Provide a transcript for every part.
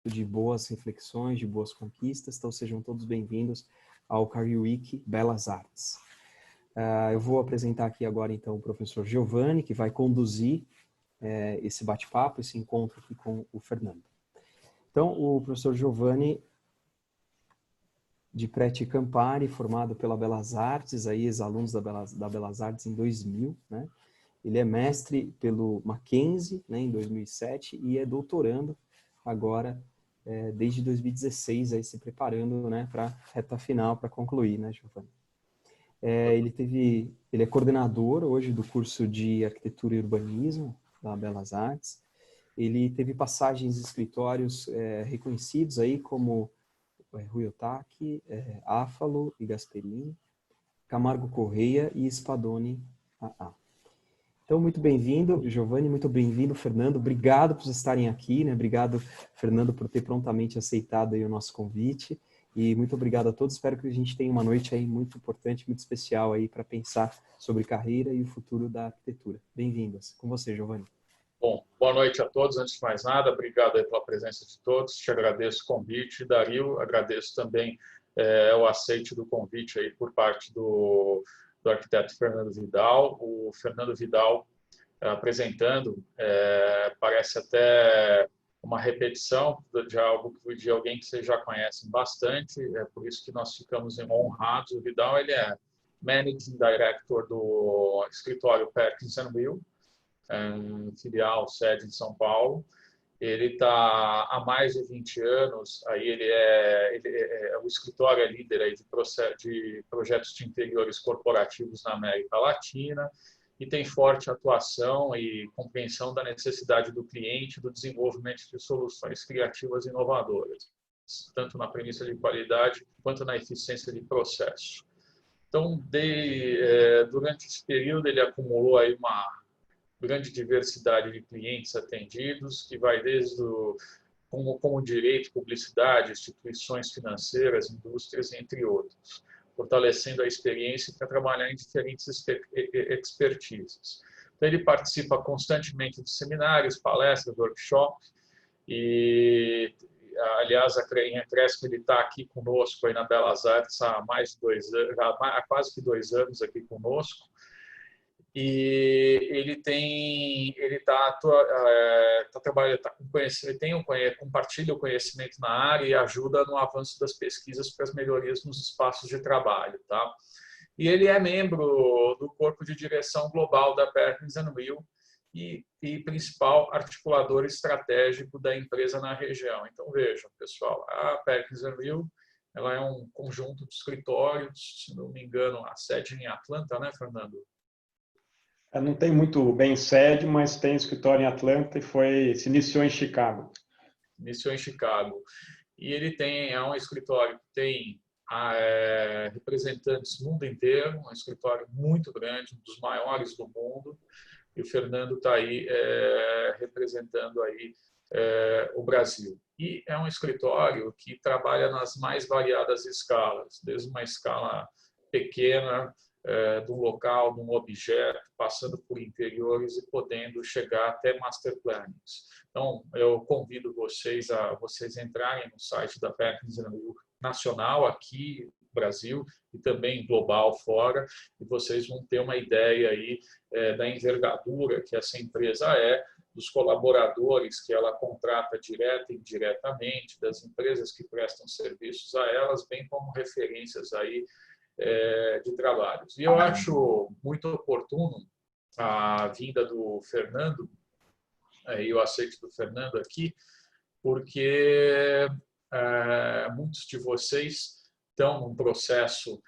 de boas reflexões, de boas conquistas. Então, sejam todos bem-vindos ao Career Week Belas Artes. Eu vou apresentar aqui agora, então, o professor Giovanni, que vai conduzir esse bate-papo, esse encontro aqui com o Fernando. Então, o professor Giovanni de Preti Campari, formado pela Belas Artes, aí ex-alunos da Belas Artes em 2000, né? Ele é mestre pelo Mackenzie, né, em 2007, e é doutorando agora, desde 2016, aí se preparando, né, para a reta final, para concluir, né, Giovanni? Ele é coordenador hoje do curso de Arquitetura e Urbanismo da Belas Artes. Ele teve passagens em escritórios reconhecidos aí como Rui Otaki, Áfalo e Gasperini, Camargo Correia e Spadoni AA. Então, muito bem-vindo, Giovanni, muito bem-vindo, Fernando. Obrigado por estarem aqui, né? Obrigado, Fernando, por ter prontamente aceitado aí o nosso convite. E muito obrigado a todos. Espero que a gente tenha uma noite aí muito importante, muito especial aí para pensar sobre carreira e o futuro da arquitetura. Bem-vindos. Com você, Giovanni. Bom, boa noite a todos. Antes de mais nada, obrigado aí pela presença de todos. Te agradeço o convite. Dario, agradeço também o aceite do convite aí por parte do arquiteto Fernando Vidal. O Fernando Vidal apresentando parece até uma repetição de algo de alguém que vocês já conhecem bastante. É por isso que nós ficamos honrados. O Vidal, ele é Managing Director do escritório Perkins & Will, filial, sede em São Paulo. Ele está há mais de 20 anos, aí o escritório é líder aí de projetos de interiores corporativos na América Latina e tem forte atuação e compreensão da necessidade do cliente, do desenvolvimento de soluções criativas e inovadoras, tanto na premissa de qualidade quanto na eficiência de processo. Então, durante esse período, ele acumulou aí uma grande diversidade de clientes atendidos, que vai desde como direito, publicidade, instituições financeiras, indústrias, entre outros, fortalecendo a experiência para trabalhar em diferentes expertises. Então, ele participa constantemente de seminários, palestras, workshops, e, aliás, em Crespo ele está aqui conosco aí na Belas Artes há há quase que 2 anos aqui conosco. E compartilha o conhecimento na área e ajuda no avanço das pesquisas para as melhorias nos espaços de trabalho, tá? E ele é membro do corpo de direção global da Perkins & Will e principal articulador estratégico da empresa na região. Então, vejam, pessoal, a Perkins & Will, ela é um conjunto de escritórios, se não me engano, a sede em Atlanta, né, Fernando? Não tem muito bem sede, mas tem escritório em Atlanta e se iniciou em Chicago. Iniciou em Chicago. E ele é um escritório que tem representantes no mundo inteiro, um escritório muito grande, um dos maiores do mundo. E o Fernando está aí representando aí o Brasil. E é um escritório que trabalha nas mais variadas escalas, desde uma escala pequena, de um local, de um objeto, passando por interiores e podendo chegar até master plannings. Então, eu convido vocês a entrarem no site da Perkins & Will nacional aqui no Brasil e também global fora, e vocês vão ter uma ideia aí da envergadura que essa empresa dos colaboradores que ela contrata direta e indiretamente, das empresas que prestam serviços a elas, bem como referências aí de trabalhos. E eu acho muito oportuno a vinda do Fernando, e o aceite do Fernando aqui, porque muitos de vocês estão num processo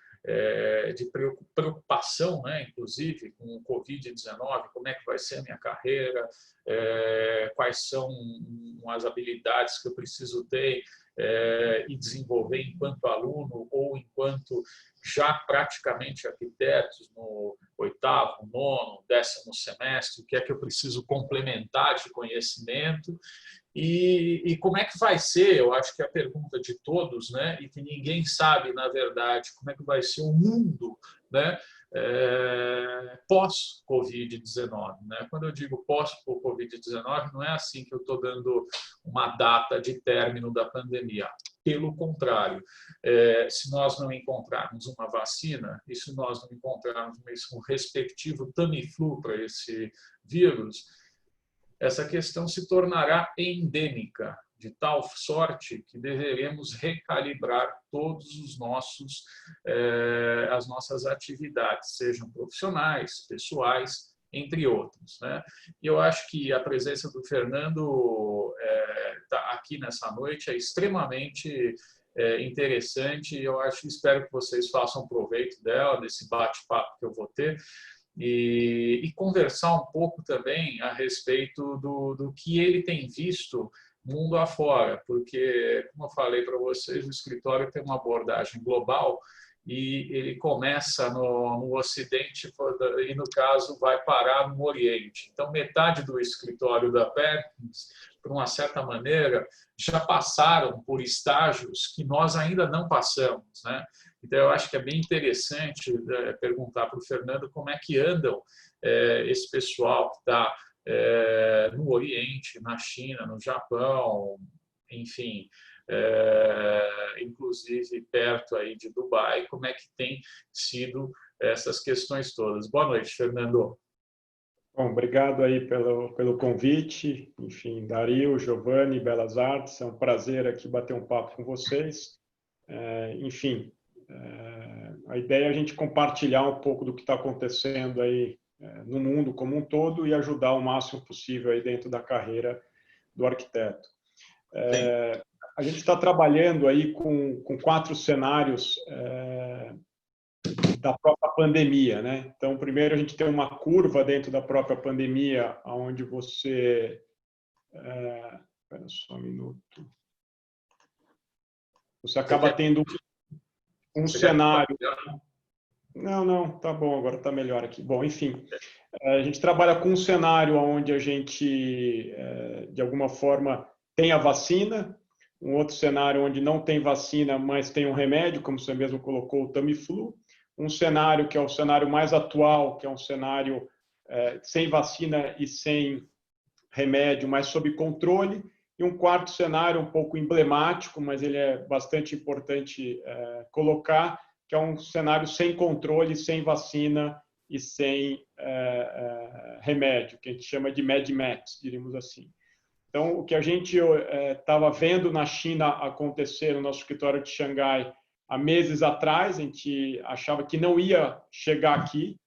de preocupação, né, inclusive com o Covid-19, como é que vai ser a minha carreira, quais são as habilidades que eu preciso ter e desenvolver enquanto aluno ou enquanto já praticamente arquitetos no 8º, 9º, 10º semestre, o que é que eu preciso complementar de conhecimento e como é que vai ser, eu acho que é a pergunta de todos, né, e que ninguém sabe, na verdade, como é que vai ser o mundo, né, pós-Covid-19. Né? Quando eu digo pós-Covid-19, não é assim que eu estou dando uma data de término da pandemia. Pelo contrário, se nós não encontrarmos uma vacina e se nós não encontrarmos um respectivo Tamiflu para esse vírus, essa questão se tornará endêmica, de tal sorte que deveremos recalibrar todos as nossas atividades, sejam profissionais, pessoais, entre outros. Né? E eu acho que a presença do Fernando aqui nessa noite é extremamente interessante e eu espero que vocês façam proveito dela, desse bate-papo que eu vou ter. E conversar um pouco também a respeito do que ele tem visto mundo afora, porque, como eu falei para vocês, o escritório tem uma abordagem global e ele começa no Ocidente e, no caso, vai parar no Oriente. Então, metade do escritório da Perkins, por uma certa maneira, já passaram por estágios que nós ainda não passamos, né? Então, eu acho que é bem interessante perguntar para o Fernando como é que andam esse pessoal que está no Oriente, na China, no Japão, enfim, inclusive perto aí de Dubai, como é que tem sido essas questões todas. Boa noite, Fernando. Bom, obrigado aí pelo convite. Enfim, Dario, Giovanni, Belas Artes, é um prazer aqui bater um papo com vocês. Enfim, a ideia é a gente compartilhar um pouco do que está acontecendo aí no mundo como um todo e ajudar o máximo possível aí dentro da carreira do arquiteto. A gente está trabalhando aí com 4 cenários da própria pandemia, né? Então, primeiro a gente tem uma curva dentro da própria pandemia, onde você... Espera só um minuto. Você acaba tendo um cenário... Não, tá bom, agora tá melhor aqui. Bom, enfim, a gente trabalha com um cenário onde a gente, de alguma forma, tem a vacina, um outro cenário onde não tem vacina, mas tem um remédio, como você mesmo colocou, o Tamiflu, um cenário que é o cenário mais atual, que é um cenário sem vacina e sem remédio, mas sob controle, e um quarto cenário um pouco emblemático, mas ele é bastante importante colocar, que é um cenário sem controle, sem vacina e sem remédio, que a gente chama de Mad Max, diríamos assim. Então, o que a gente estava vendo na China acontecer no nosso escritório de Xangai há meses atrás, a gente achava que não ia chegar aqui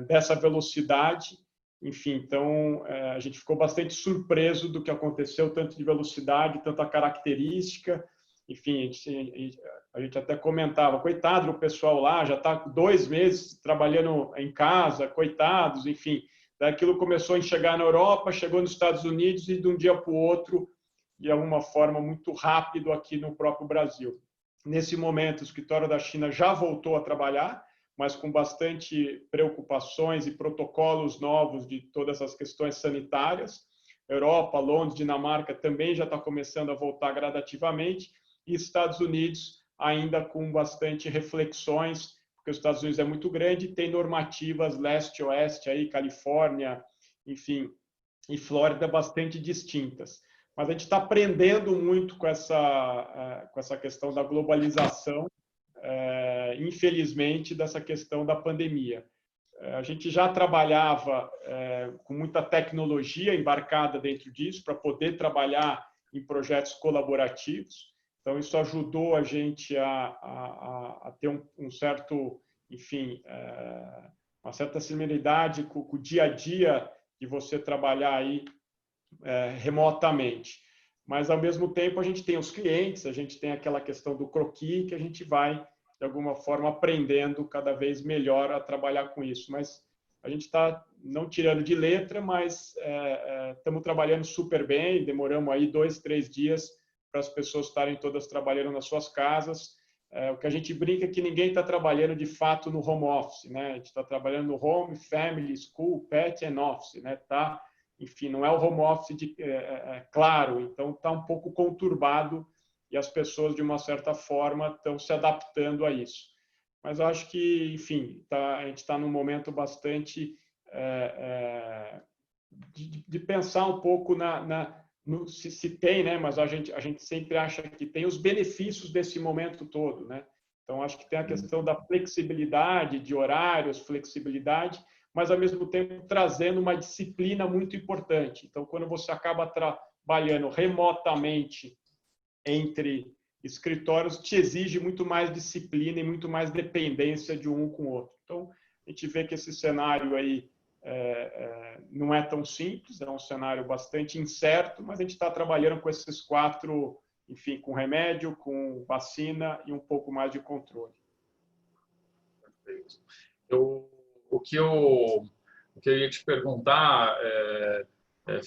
dessa velocidade. Enfim, então, a gente ficou bastante surpreso do que aconteceu, tanto de velocidade, tanto a característica. Enfim, a gente até comentava, coitado do pessoal lá, já está 2 meses trabalhando em casa, coitados, enfim. Daí aquilo começou a chegar na Europa, chegou nos Estados Unidos e de um dia para o outro, de alguma forma muito rápido aqui no próprio Brasil. Nesse momento, o escritório da China já voltou a trabalhar, mas com bastante preocupações e protocolos novos de todas essas questões sanitárias. Europa, Londres, Dinamarca também já está começando a voltar gradativamente, e Estados Unidos ainda com bastante reflexões, porque os Estados Unidos é muito grande, tem normativas leste-oeste, aí, Califórnia, enfim, e Flórida bastante distintas. Mas a gente está aprendendo muito com essa questão da globalização, infelizmente, dessa questão da pandemia. A gente já trabalhava com muita tecnologia embarcada dentro disso para poder trabalhar em projetos colaborativos. Então, isso ajudou a gente a ter um certo, enfim, uma certa similaridade com o dia a dia de você trabalhar aí remotamente. Mas, ao mesmo tempo, a gente tem os clientes, a gente tem aquela questão do croquis, que a gente vai, de alguma forma, aprendendo cada vez melhor a trabalhar com isso. Mas a gente está não tirando de letra, mas estamos trabalhando super bem, demoramos aí 2, 3 dias para as pessoas estarem todas trabalhando nas suas casas. O que a gente brinca é que ninguém está trabalhando de fato no home office, né? A gente está trabalhando no home, family, school, pet and office, né? Tá, enfim, não é o home office claro, então está um pouco conturbado e as pessoas, de uma certa forma, estão se adaptando a isso. mas eu acho que, enfim, a gente está num momento bastante de pensar um pouco se tem, né? Mas a gente sempre acha que tem os benefícios desse momento todo, né? Então, acho que tem a questão da flexibilidade de horários, flexibilidade, mas, ao mesmo tempo, trazendo uma disciplina muito importante. Então, quando você acaba trabalhando remotamente entre escritórios, te exige muito mais disciplina e muito mais dependência de um com o outro. Então, a gente vê que esse cenário aí não é tão simples, é um cenário bastante incerto, mas a gente está trabalhando com esses 4, enfim, com remédio, com vacina e um pouco mais de controle. Perfeito. O que eu ia te perguntar,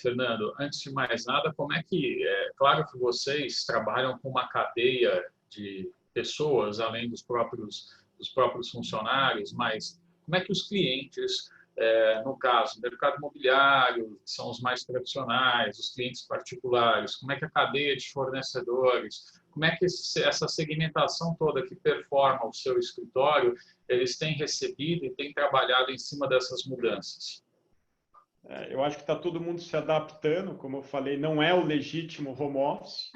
Fernando, antes de mais nada, como é que, claro que vocês trabalham com uma cadeia de pessoas, além dos próprios funcionários, mas como é que os clientes, no caso, mercado imobiliário, que são os mais tradicionais, os clientes particulares, como é que a cadeia de fornecedores, como é que essa segmentação toda que performa o seu escritório, eles têm recebido e têm trabalhado em cima dessas mudanças? Eu acho que está todo mundo se adaptando, como eu falei, não é o legítimo home office,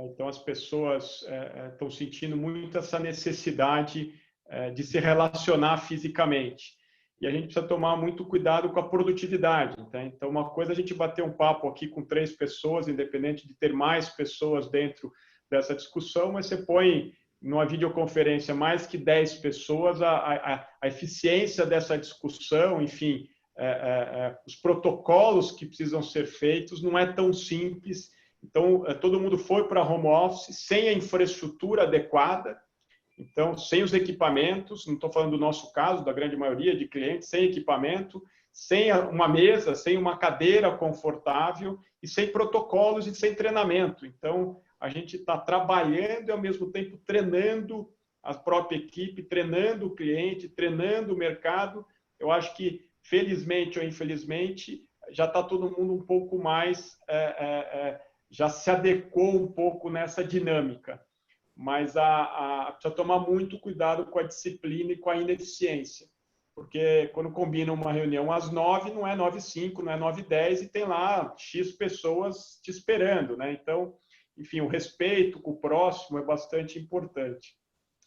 então as pessoas estão sentindo muito essa necessidade de se relacionar fisicamente. E a gente precisa tomar muito cuidado com a produtividade. Tá? Então, uma coisa é a gente bater um papo aqui com 3 pessoas, independente de ter mais pessoas dentro dessa discussão, mas você põe numa videoconferência mais que 10 pessoas, a eficiência dessa discussão, enfim, os protocolos que precisam ser feitos não é tão simples. Então, todo mundo foi para home office sem a infraestrutura adequada, então, sem os equipamentos, não estou falando do nosso caso, da grande maioria de clientes, sem equipamento, sem uma mesa, sem uma cadeira confortável e sem protocolos e sem treinamento. Então, a gente está trabalhando e, ao mesmo tempo, treinando a própria equipe, treinando o cliente, treinando o mercado. Eu acho que, felizmente ou infelizmente, já está todo mundo um pouco mais, já se adequou um pouco nessa dinâmica. Mas precisa tomar muito cuidado com a disciplina e com a ineficiência. Porque quando combina uma reunião às 9, não é 9h05, não é 9h10, e tem lá X pessoas te esperando. Né? Então, enfim, o respeito com o próximo é bastante importante.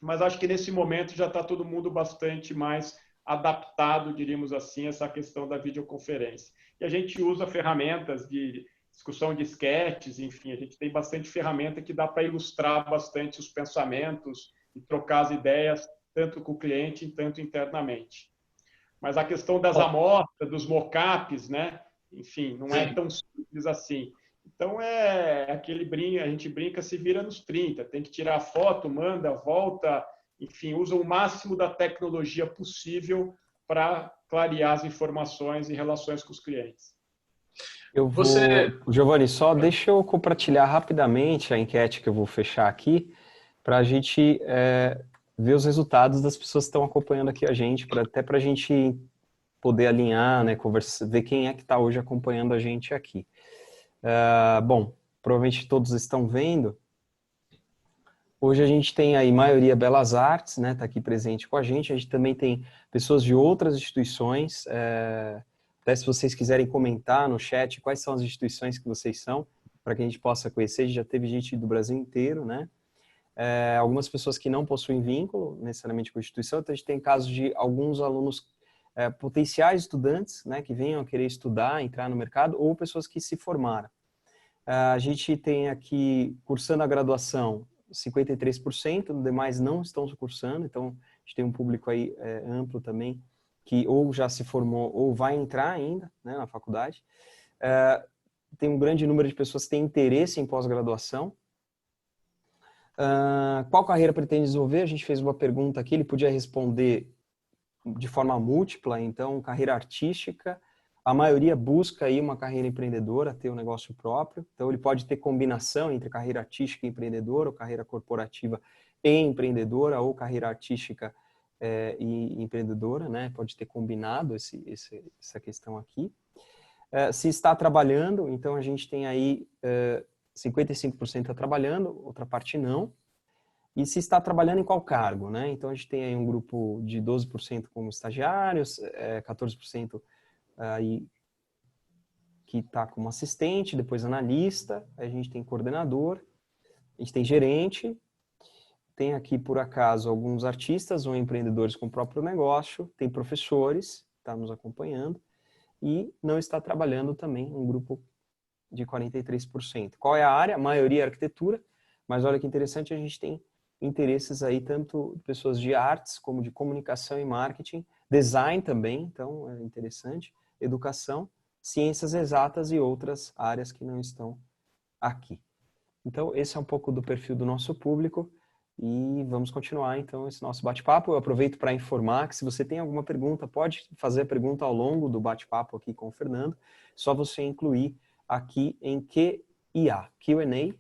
Mas acho que nesse momento já está todo mundo bastante mais adaptado, diríamos assim, a essa questão da videoconferência. E a gente usa ferramentas de discussão de sketches, enfim, a gente tem bastante ferramenta que dá para ilustrar bastante os pensamentos e trocar as ideias, tanto com o cliente, tanto internamente. Mas a questão das amostras, dos mockups, né? Enfim, não é tão simples assim. Então, a gente brinca, se vira nos 30, tem que tirar a foto, manda, volta, enfim, usa o máximo da tecnologia possível para clarear as informações e relações com os clientes. Eu vou, Giovanni, só deixa eu compartilhar rapidamente a enquete que eu vou fechar aqui, para a gente ver os resultados das pessoas que estão acompanhando aqui a gente, até para a gente poder alinhar, né, ver quem é que está hoje acompanhando a gente aqui. Bom, provavelmente todos estão vendo. Hoje a gente tem aí maioria Belas Artes, né, tá aqui presente com a gente também tem pessoas de outras instituições, até se vocês quiserem comentar no chat quais são as instituições que vocês são, para que a gente possa conhecer. Já teve gente do Brasil inteiro, né? Algumas pessoas que não possuem vínculo necessariamente com a instituição, então a gente tem casos de alguns alunos potenciais estudantes, né, que venham a querer estudar, entrar no mercado, ou pessoas que se formaram. A gente tem aqui, cursando a graduação, 53%, os demais não estão cursando, então a gente tem um público aí amplo também, que ou já se formou ou vai entrar ainda, né, na faculdade. Tem um grande número de pessoas que têm interesse em pós-graduação. Qual carreira pretende desenvolver? A gente fez uma pergunta aqui, ele podia responder de forma múltipla, então carreira artística, a maioria busca aí uma carreira empreendedora, ter um negócio próprio, então ele pode ter combinação entre carreira artística e empreendedora, ou carreira corporativa e empreendedora, ou carreira artística e empreendedora, né? Pode ter combinado essa questão aqui. Se está trabalhando, então a gente tem aí 55% está trabalhando, outra parte não. e se está trabalhando em qual cargo, né? Então, a gente tem aí um grupo de 12% como estagiários, 14% aí que está como assistente, depois analista, a gente tem coordenador, a gente tem gerente, tem aqui, por acaso, alguns artistas ou empreendedores com o próprio negócio, tem professores, está nos acompanhando, e não está trabalhando também um grupo de 43%. Qual é a área? A maioria é arquitetura, mas olha que interessante, a gente tem interesses aí tanto de pessoas de artes, como de comunicação e marketing, design também, então é interessante, educação, ciências exatas e outras áreas que não estão aqui. Então, esse é um pouco do perfil do nosso público e vamos continuar, então, esse nosso bate-papo. Eu aproveito para informar que se você tem alguma pergunta, pode fazer a pergunta ao longo do bate-papo aqui com o Fernando, só você incluir aqui em Q&A,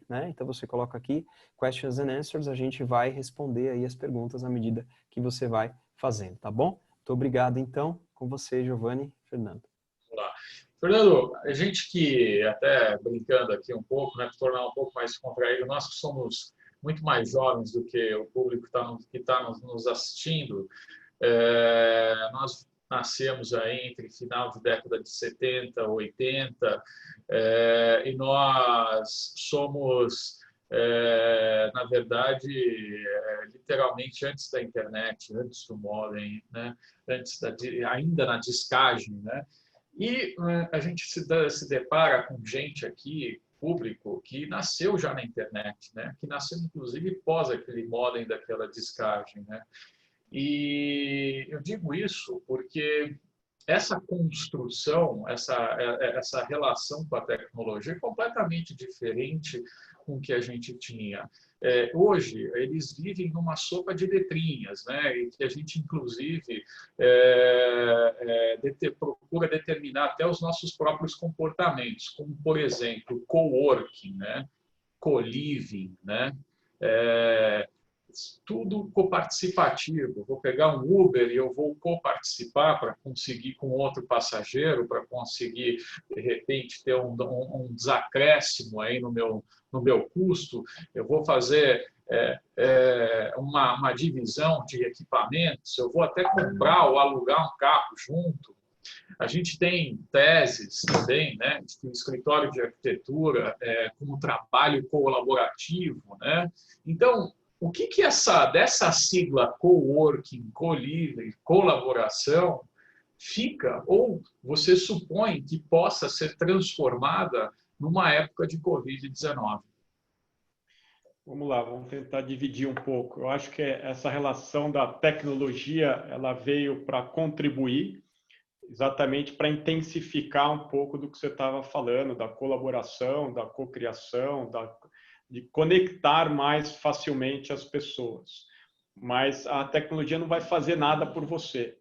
né? Então, você coloca aqui Questions and Answers, a gente vai responder aí as perguntas à medida que você vai fazendo, tá bom? Muito obrigado, então, com você, Giovanni, Fernando. Fernando, a gente que, até brincando aqui um pouco, né, para tornar um pouco mais contraído, nós que somos muito mais jovens do que o público que está nos assistindo, nós nascemos aí entre final de década de 70, 80, e nós somos, na verdade, literalmente antes da internet, antes do modem, né, ainda na discagem, né? E a gente se depara com gente aqui, público, que nasceu já na internet, né? Que nasceu, inclusive, pós aquele modem daquela discagem, né? E eu digo isso porque essa construção, essa relação com a tecnologia é completamente diferente com o que a gente tinha. Hoje, eles vivem numa sopa de letrinhas, né? E que a gente, inclusive, procura determinar até os nossos próprios comportamentos, como, por exemplo, coworking, né? Co-living, né? Tudo coparticipativo. Vou pegar um Uber e eu vou coparticipar para conseguir com outro passageiro, para conseguir, de repente, ter um desacréscimo aí no meu custo. Eu vou fazer uma divisão de equipamentos, eu vou até comprar ou alugar um carro junto. A gente tem teses também, né, de escritório de arquitetura como trabalho colaborativo, né? Então, o que dessa sigla coworking, co-living, colaboração fica ou você supõe que possa ser transformada numa época de Covid-19? Vamos lá, vamos tentar dividir um pouco. Eu acho que essa relação da tecnologia, ela veio para contribuir, exatamente para intensificar um pouco do que você estava falando, da colaboração, da cocriação, de conectar mais facilmente as pessoas. Mas a tecnologia não vai fazer nada por você.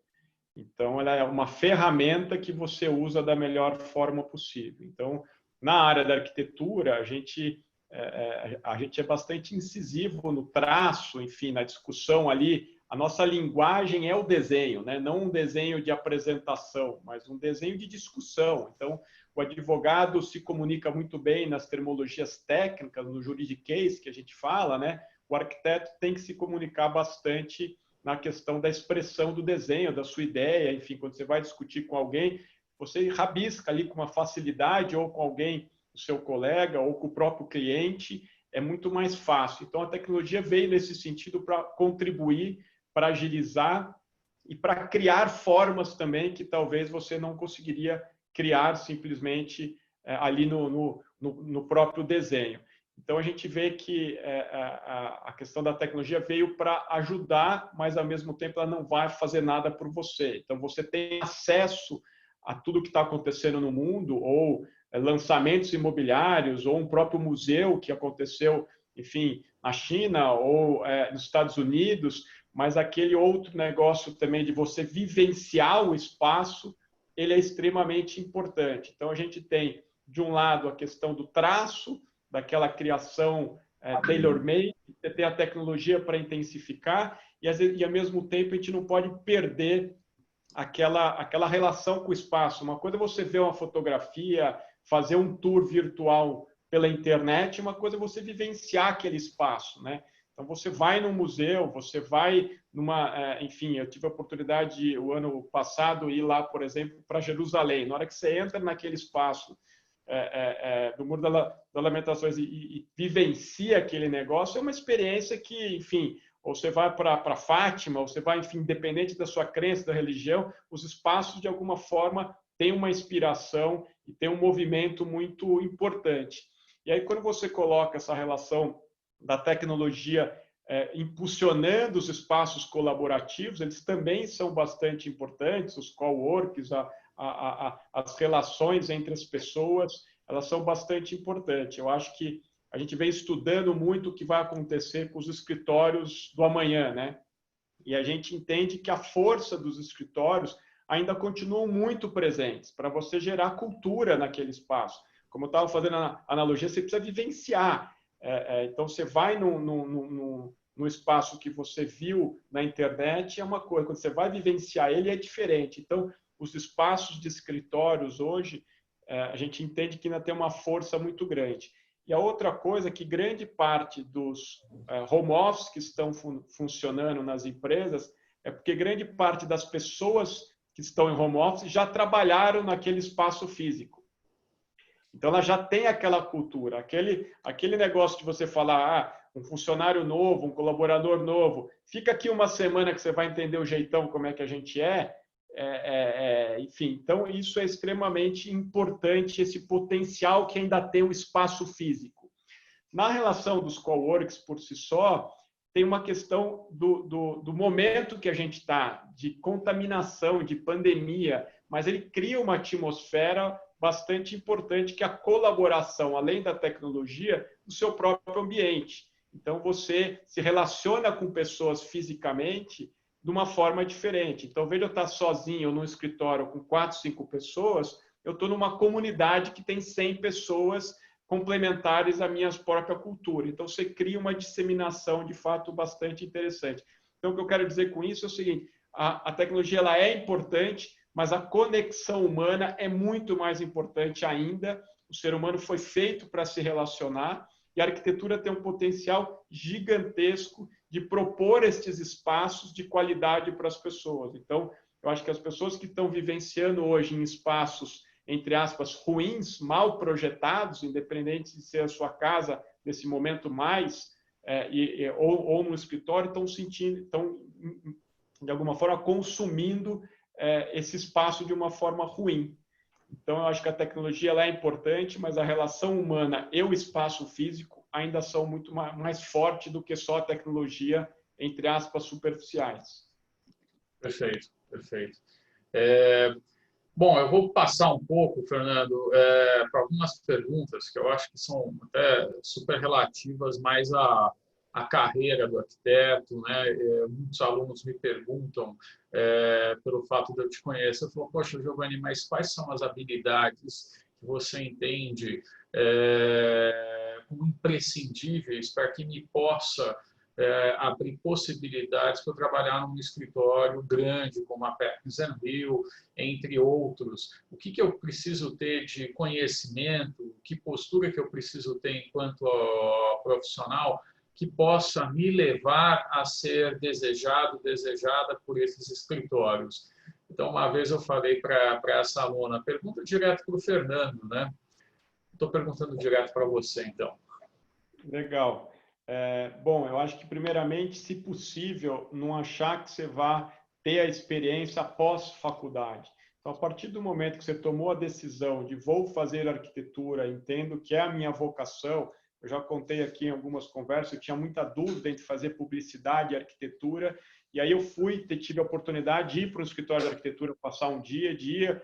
Então, ela é uma ferramenta que você usa da melhor forma possível. Então, na área da arquitetura, a gente é bastante incisivo no traço, enfim, na discussão ali. A nossa linguagem é o desenho, né? Não um desenho de apresentação, mas um desenho de discussão. Então, o advogado se comunica muito bem nas terminologias técnicas, no juridiquês que a gente fala, né? O arquiteto tem que se comunicar bastante na questão da expressão do desenho, da sua ideia. Enfim, quando você vai discutir com alguém, você rabisca ali com uma facilidade, ou com alguém, o seu colega, ou com o próprio cliente, é muito mais fácil. Então, a tecnologia veio nesse sentido para contribuir, para agilizar e para criar formas também que talvez você não conseguiria criar simplesmente ali no próprio desenho. Então, a gente vê que a questão da tecnologia veio para ajudar, mas, ao mesmo tempo, ela não vai fazer nada por você. Então, você tem acesso a tudo que está acontecendo no mundo, ou lançamentos imobiliários, ou um próprio museu que aconteceu, enfim, na China ou nos Estados Unidos, mas aquele outro negócio também de você vivenciar o espaço, ele é extremamente importante. Então, a gente tem, de um lado, a questão do traço, daquela criação tailor-made, você tem a tecnologia para intensificar, e, ao mesmo tempo, a gente não pode perder aquela relação com o espaço. Uma coisa é você ver uma fotografia, fazer um tour virtual pela internet, uma coisa é você vivenciar aquele espaço, né? Então, você vai num museu, você vai enfim, eu tive a oportunidade, o ano passado, ir lá, por exemplo, para Jerusalém. Na hora que você entra naquele espaço do Muro das Lamentações e vivencia aquele negócio, é uma experiência que, enfim, ou você vai para Fátima, ou você vai, enfim, independente da sua crença, da religião, os espaços, de alguma forma, têm uma inspiração e têm um movimento muito importante. E aí, quando você coloca essa relação da tecnologia impulsionando os espaços colaborativos, eles também são bastante importantes, os coworks, as relações entre as pessoas, elas são bastante importantes. Eu acho que a gente vem estudando muito o que vai acontecer com os escritórios do amanhã, né? E a gente entende que a força dos escritórios ainda continuam muito presentes para você gerar cultura naquele espaço. Como eu estava fazendo a analogia, você precisa vivenciar. Então, você vai no espaço que você viu na internet, é uma coisa. Quando você vai vivenciar ele, é diferente. Então, os espaços de escritórios hoje, a gente entende que ainda tem uma força muito grande. E a outra coisa é que grande parte dos home office que estão funcionando nas empresas é porque grande parte das pessoas que estão em home office já trabalharam naquele espaço físico. Então, ela já tem aquela cultura, aquele negócio de você falar, um funcionário novo, um colaborador novo, fica aqui uma semana que você vai entender o jeitão, como é que a gente enfim, então isso é extremamente importante, esse potencial que ainda tem o espaço físico. Na relação dos coworks por si só, tem uma questão do momento que a gente está, de contaminação, de pandemia, mas ele cria uma atmosfera bastante importante, que é a colaboração, além da tecnologia, no seu próprio ambiente. Então, você se relaciona com pessoas fisicamente de uma forma diferente. Então, ao invés de eu estar sozinho num escritório com 4, 5 pessoas, eu estou numa comunidade que tem 100 pessoas complementares à minha própria cultura. Então, você cria uma disseminação, de fato, bastante interessante. Então, o que eu quero dizer com isso é o seguinte, a tecnologia ela é importante, mas a conexão humana é muito mais importante ainda. O ser humano foi feito para se relacionar e a arquitetura tem um potencial gigantesco de propor estes espaços de qualidade para as pessoas. Então, eu acho que as pessoas que estão vivenciando hoje em espaços, entre aspas, ruins, mal projetados, independente de ser a sua casa nesse momento mais, ou no escritório, estão, de alguma forma, consumindo esse espaço de uma forma ruim. Então, eu acho que a tecnologia ela é importante, mas a relação humana e o espaço físico ainda são muito mais fortes do que só a tecnologia, entre aspas, superficiais. Perfeito, perfeito. Bom, eu vou passar um pouco, Fernando, para algumas perguntas que eu acho que são até super relativas mais à carreira do arquiteto, né? Muitos alunos me perguntam, pelo fato de eu te conhecer, eu falo, poxa, Giovanni, mas quais são as habilidades que você entende como imprescindíveis para que me possa abrir possibilidades para eu trabalhar num escritório grande, como a Perkins & Will, entre outros. O que eu preciso ter de conhecimento, que postura que eu preciso ter enquanto profissional, que possa me levar a ser desejada por esses escritórios. Então, uma vez eu falei para essa aluna, pergunta direto para o Fernando, né? Estou perguntando direto para você, então. Legal. Bom, eu acho que, primeiramente, se possível, não achar que você vá ter a experiência após faculdade. Então, a partir do momento que você tomou a decisão de vou fazer arquitetura, entendo que é a minha vocação, eu já contei aqui em algumas conversas, eu tinha muita dúvida entre fazer publicidade e arquitetura, e aí eu tive a oportunidade de ir para o escritório de arquitetura, passar um dia,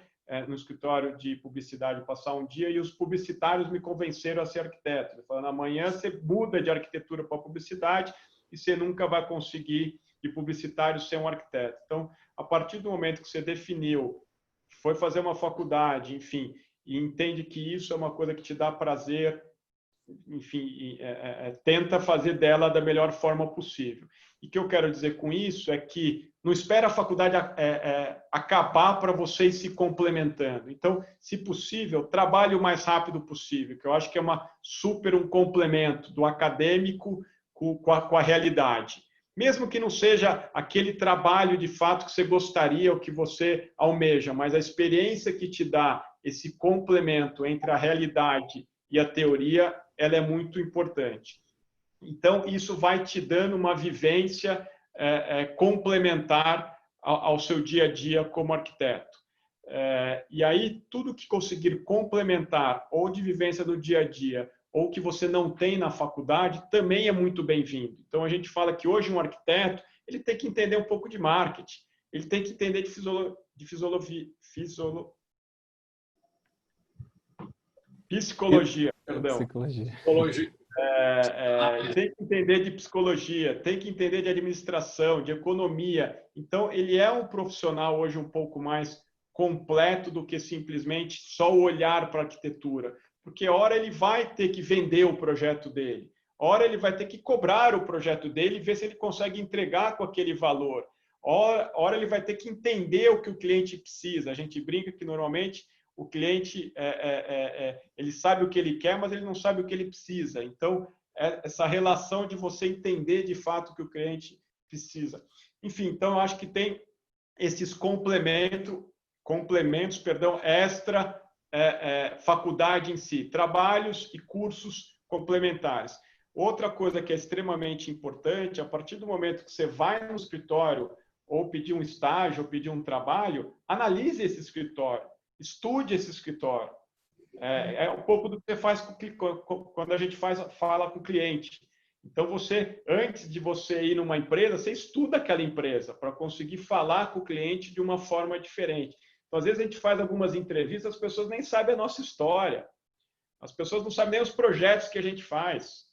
no escritório de publicidade, passar um dia, e os publicitários me convenceram a ser arquiteto. Falando, amanhã você muda de arquitetura para publicidade e você nunca vai conseguir, de publicitário, ser um arquiteto. Então, a partir do momento que você definiu, foi fazer uma faculdade, enfim, e entende que isso é uma coisa que te dá prazer, enfim, tenta fazer dela da melhor forma possível. E o que eu quero dizer com isso é que não espera a faculdade acabar para vocês se complementando. Então, se possível, trabalhe o mais rápido possível, que eu acho que é um complemento do acadêmico com a realidade. Mesmo que não seja aquele trabalho de fato que você gostaria ou que você almeja, mas a experiência que te dá esse complemento entre a realidade e a teoria, ela é muito importante. Então, isso vai te dando uma vivência complementar ao seu dia a dia como arquiteto. E aí, tudo que conseguir complementar ou de vivência do dia a dia ou que você não tem na faculdade, também é muito bem-vindo. Então, a gente fala que hoje um arquiteto ele tem que entender um pouco de marketing, ele tem que entender de psicologia, perdão. Psicologia. Tem que entender de psicologia, tem que entender de administração, de economia. Então, ele é um profissional hoje um pouco mais completo do que simplesmente só o olhar para a arquitetura. Porque a hora ele vai ter que vender o projeto dele, a hora ele vai ter que cobrar o projeto dele e ver se ele consegue entregar com aquele valor. A hora ele vai ter que entender o que o cliente precisa. A gente brinca que normalmente o cliente ele sabe o que ele quer, mas ele não sabe o que ele precisa. Então, essa relação de você entender de fato o que o cliente precisa. Enfim, então eu acho que tem esses complementos, extra faculdade em si, trabalhos e cursos complementares. Outra coisa que é extremamente importante, a partir do momento que você vai no escritório ou pedir um estágio ou pedir um trabalho, analise esse escritório, estude esse escritório. É um pouco do que você faz quando a gente fala com o cliente. Então, antes de você ir numa empresa, você estuda aquela empresa para conseguir falar com o cliente de uma forma diferente. Então, às vezes, a gente faz algumas entrevistas, as pessoas nem sabem a nossa história. As pessoas não sabem nem os projetos que a gente faz.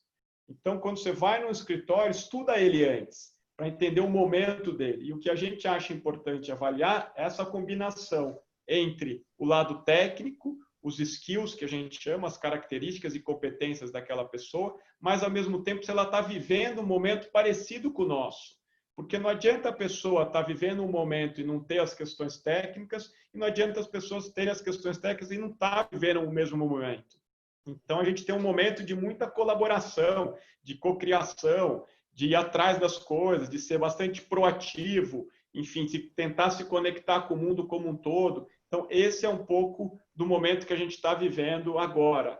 Então, quando você vai no escritório, estuda ele antes, para entender o momento dele. E o que a gente acha importante avaliar é essa combinação entre o lado técnico, os skills que a gente chama, as características e competências daquela pessoa, mas, ao mesmo tempo, se ela está vivendo um momento parecido com o nosso. Porque não adianta a pessoa estar vivendo um momento e não ter as questões técnicas, e não adianta as pessoas terem as questões técnicas e não estar vivendo o mesmo momento. Então, a gente tem um momento de muita colaboração, de cocriação, de ir atrás das coisas, de ser bastante proativo, enfim, de tentar se conectar com o mundo como um todo. Então, esse é um pouco do momento que a gente está vivendo agora.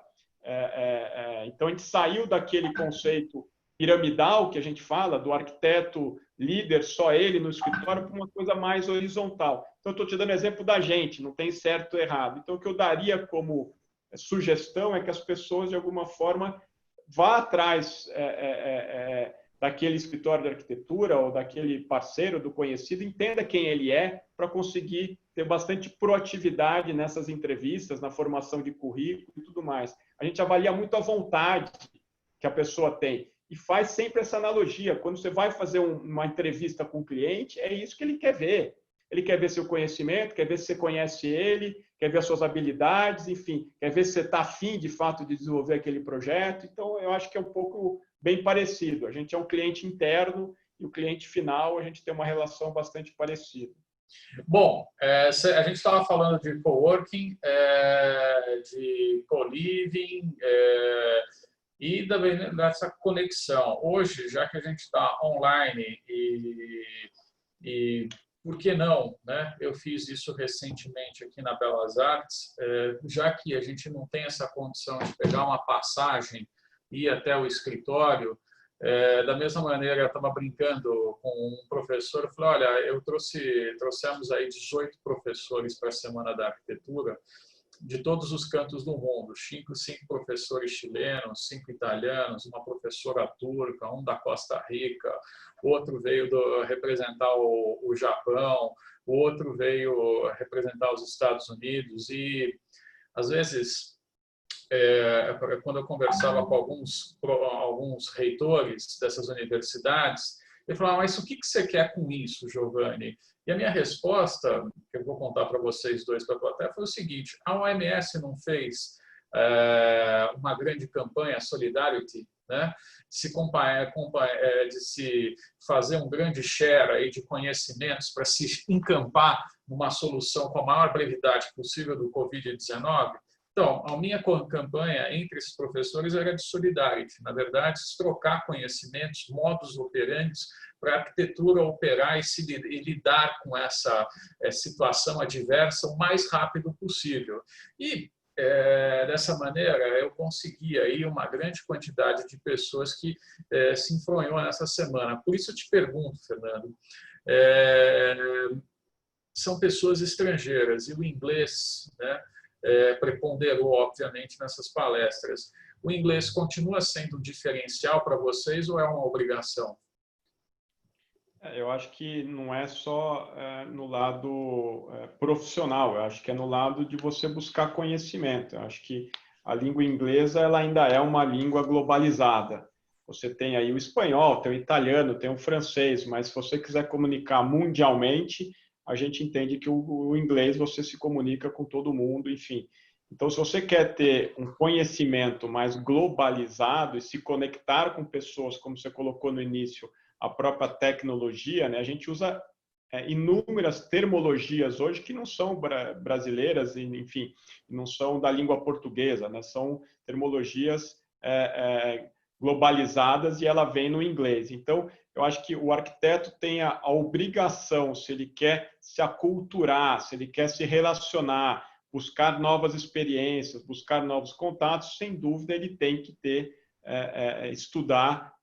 Então, a gente saiu daquele conceito piramidal que a gente fala, do arquiteto líder, só ele no escritório, para uma coisa mais horizontal. Então, eu estou te dando exemplo da gente, não tem certo ou errado. Então, o que eu daria como sugestão é que as pessoas, de alguma forma, vá atrás daquele escritório de arquitetura ou daquele parceiro, do conhecido, entenda quem ele é, para conseguir ter bastante proatividade nessas entrevistas, na formação de currículo e tudo mais. A gente avalia muito a vontade que a pessoa tem e faz sempre essa analogia. Quando você vai fazer uma entrevista com o cliente, é isso que ele quer ver. Ele quer ver seu conhecimento, quer ver se você conhece ele, quer ver as suas habilidades, enfim, quer ver se você está afim, de fato, de desenvolver aquele projeto. Então, eu acho que é um pouco bem parecido. A gente é um cliente interno e o cliente final, a gente tem uma relação bastante parecida. Bom, a gente estava falando de coworking, de co-living e também dessa conexão. Hoje, já que a gente está online e por que não, né? Eu fiz isso recentemente aqui na Belas Artes, já que a gente não tem essa condição de pegar uma passagem e ir até o escritório. Da mesma maneira, eu estava brincando com um professor, eu falei, olha, trouxemos aí 18 professores para a Semana da Arquitetura, de todos os cantos do mundo, 5 professores chilenos, 5 italianos, uma professora turca, um da Costa Rica, outro veio representar o Japão, o outro veio representar os Estados Unidos e, às vezes, quando eu conversava com alguns reitores dessas universidades, eu falava, mas o que você quer com isso, Giovanni? E a minha resposta, que eu vou contar para vocês dois para a plateia, foi o seguinte: a OMS não fez uma grande campanha Solidarity, né? De se fazer um grande share aí de conhecimentos para se encampar numa solução com a maior brevidade possível do Covid-19? Então, a minha campanha entre esses professores era de solidarity, na verdade, se trocar conhecimentos, modus operandi, para a arquitetura operar e lidar com essa situação adversa o mais rápido possível. E, dessa maneira, eu consegui aí uma grande quantidade de pessoas que se enfronhou nessa semana. Por isso eu te pergunto, Fernando, são pessoas estrangeiras e o inglês, né, preponderou, obviamente, nessas palestras. O inglês continua sendo um diferencial para vocês ou é uma obrigação? Eu acho que não é só no lado profissional, eu acho que é no lado de você buscar conhecimento. Eu acho que a língua inglesa ela ainda é uma língua globalizada. Você tem aí o espanhol, tem o italiano, tem o francês, mas se você quiser comunicar mundialmente, a gente entende que o inglês você se comunica com todo mundo, enfim. Então, se você quer ter um conhecimento mais globalizado e se conectar com pessoas, como você colocou no início, a própria tecnologia, né? A gente usa inúmeras termologias hoje que não são brasileiras, enfim, não são da língua portuguesa, né? São termologias globalizadas e ela vem no inglês. Então, eu acho que o arquiteto tem a obrigação, se ele quer se aculturar, se ele quer se relacionar, buscar novas experiências, buscar novos contatos, sem dúvida ele tem que estudar